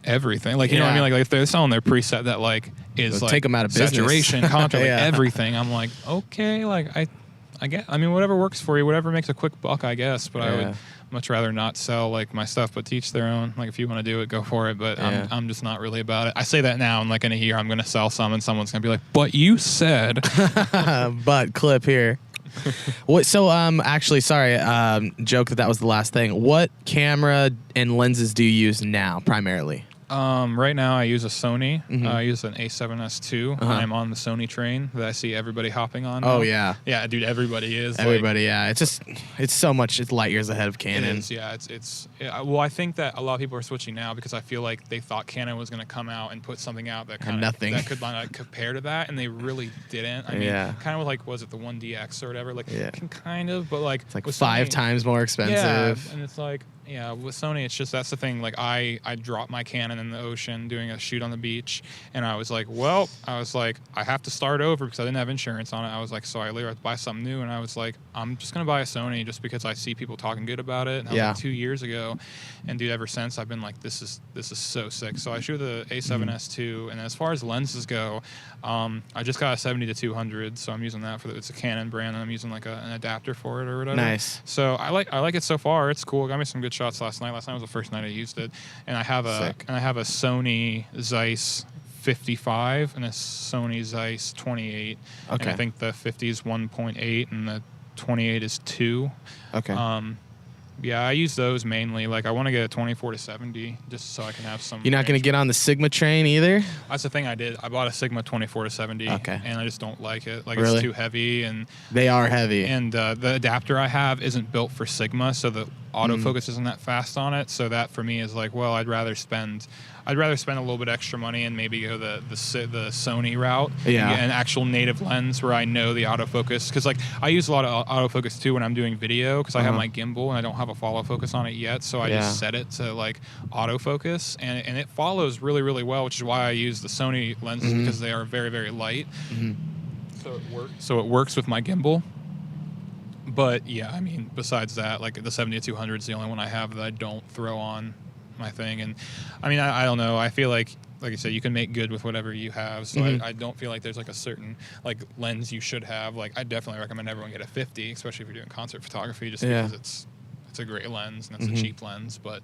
everything, like, you know what I mean, like if they're selling their preset that like is they'll like take them out of saturation, business. contrast, like everything, I'm like, okay, like I get, I mean, whatever works for you, whatever makes a quick buck, I guess. But I would much rather not sell like my stuff, but teach their own. Like if you want to do it, go for it. But I'm just not really about it. I say that now, and like in a year I'm gonna sell some, and someone's gonna be like, but you said but clip here. What? So actually, sorry, joke that was the last thing. What camera and lenses do you use now primarily? Right now I use a Sony. I use an A7S II. I'm on the Sony train that I see everybody hopping on now. Oh yeah. Yeah, dude, everybody is. Everybody, It's just, it's so much, it's light years ahead of Canon. It is, yeah. Well, I think that a lot of people are switching now because I feel like they thought Canon was going to come out and put something out that kind of that could like compare to that, and they really didn't. I mean, kind of like, was it the 1DX or whatever? Like, kind of, but like it's like 5 times more expensive. Yeah, and it's like, yeah, with Sony, it's just, that's the thing. Like, I dropped my Canon in the ocean doing a shoot on the beach, and I was like, I have to start over because I didn't have insurance on it. I was like, so I literally had to buy something new, and I was like, I'm just gonna buy a Sony just because I see people talking good about it. And that was like 2 years ago, and dude, ever since I've been like, this is so sick. So I shoot the A7S II, and as far as lenses go, I just got a 70-200, so I'm using that for it's a Canon brand, and I'm using like an adapter for it or whatever. Nice. So I like it so far. It's cool. It got me some good shots last night. Last night was the first night I used it, and I have a Sony Zeiss 55 and a Sony Zeiss 28. Okay. And I think the 50 is 1.8 and the 28 is 2. Okay. Yeah, I use those mainly. Like, I want to get a 24-70 just so I can have some. You're not going to get on the Sigma train either? That's the thing I did. I bought a Sigma 24-70. Okay. And I just don't like it. Like, really? It's too heavy. And they are heavy. And the adapter I have isn't built for Sigma, so the autofocus isn't that fast on it. So that for me is like, well, I'd rather spend a little bit extra money and maybe go the Sony route. Yeah. And get an actual native lens where I know the autofocus. Because like, I use a lot of autofocus too when I'm doing video, because I have my gimbal and I don't have a follow focus on it yet. So I just set it to like autofocus, and it follows really, really well, which is why I use the Sony lenses, because they are very, very light. So it works with my gimbal. But yeah, I mean, besides that, like the 70-200 is the only one I have that I don't throw on my thing. And I mean, I don't know. I feel like I said, you can make good with whatever you have. So I don't feel like there's like a certain like lens you should have. Like, I definitely recommend everyone get a 50, especially if you're doing concert photography, just because it's a great lens and it's a cheap lens. But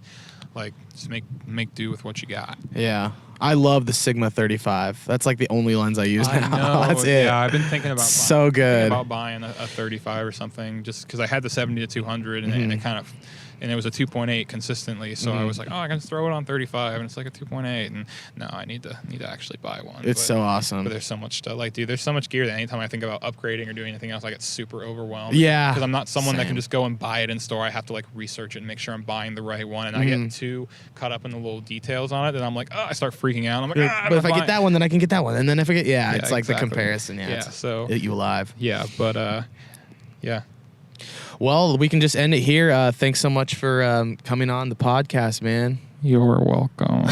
like, just make do with what you got. Yeah. I love the Sigma 35. That's like the only lens I use now. Know. That's it. Yeah, I've been thinking about buying a 35 or something, just because I had the 70-200 and it kind of, and it was a 2.8 consistently, so I was like, oh, I can throw it on 35, and it's like a 2.8, and no, I need to actually buy one. It's so awesome. But there's so much stuff. Like, dude, there's so much gear that anytime I think about upgrading or doing anything else, I get super overwhelmed. Yeah. Because I'm not someone that can just go and buy it in store. I have to like research it and make sure I'm buying the right one, and I get too caught up in the little details on it that I'm like, oh, I start freaking out. I'm like, but if I get that one, then I can get that one, and then if I get, it's like the comparison. Yeah. So eat you alive. Yeah, but yeah. Well, we can just end it here. Thanks so much for coming on the podcast, man. You're welcome.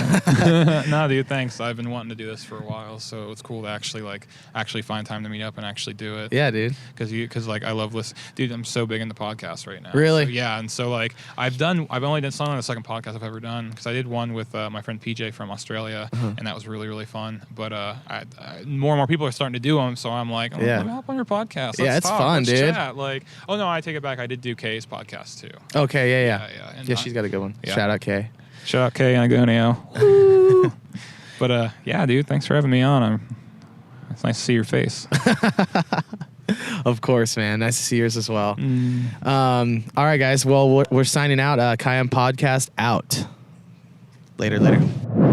No, dude, thanks. I've been wanting to do this for a while, so it's cool to actually find time to meet up and actually do it. Yeah, dude. Because like I love listening. Dude, I'm so big into podcasts right now. Really? So, yeah, and so like I've only done something on the second podcast I've ever done, because I did one with my friend PJ from Australia, and that was really, really fun. But more and more people are starting to do them, so I'm like, let me hop on your podcast. Yeah, it's fun, Let's dude. chat. Like, oh no, I take it back. I did do Kay's podcast too. Okay, yeah. And Yeah, she's got a good one. Yeah. Shout out, Kay. Shout out Kay Antonio. But yeah, dude, thanks for having me on. It's nice to see your face. Of course, man. Nice to see yours as well. All right, guys. Well, we're signing out. Cayem podcast out. Later.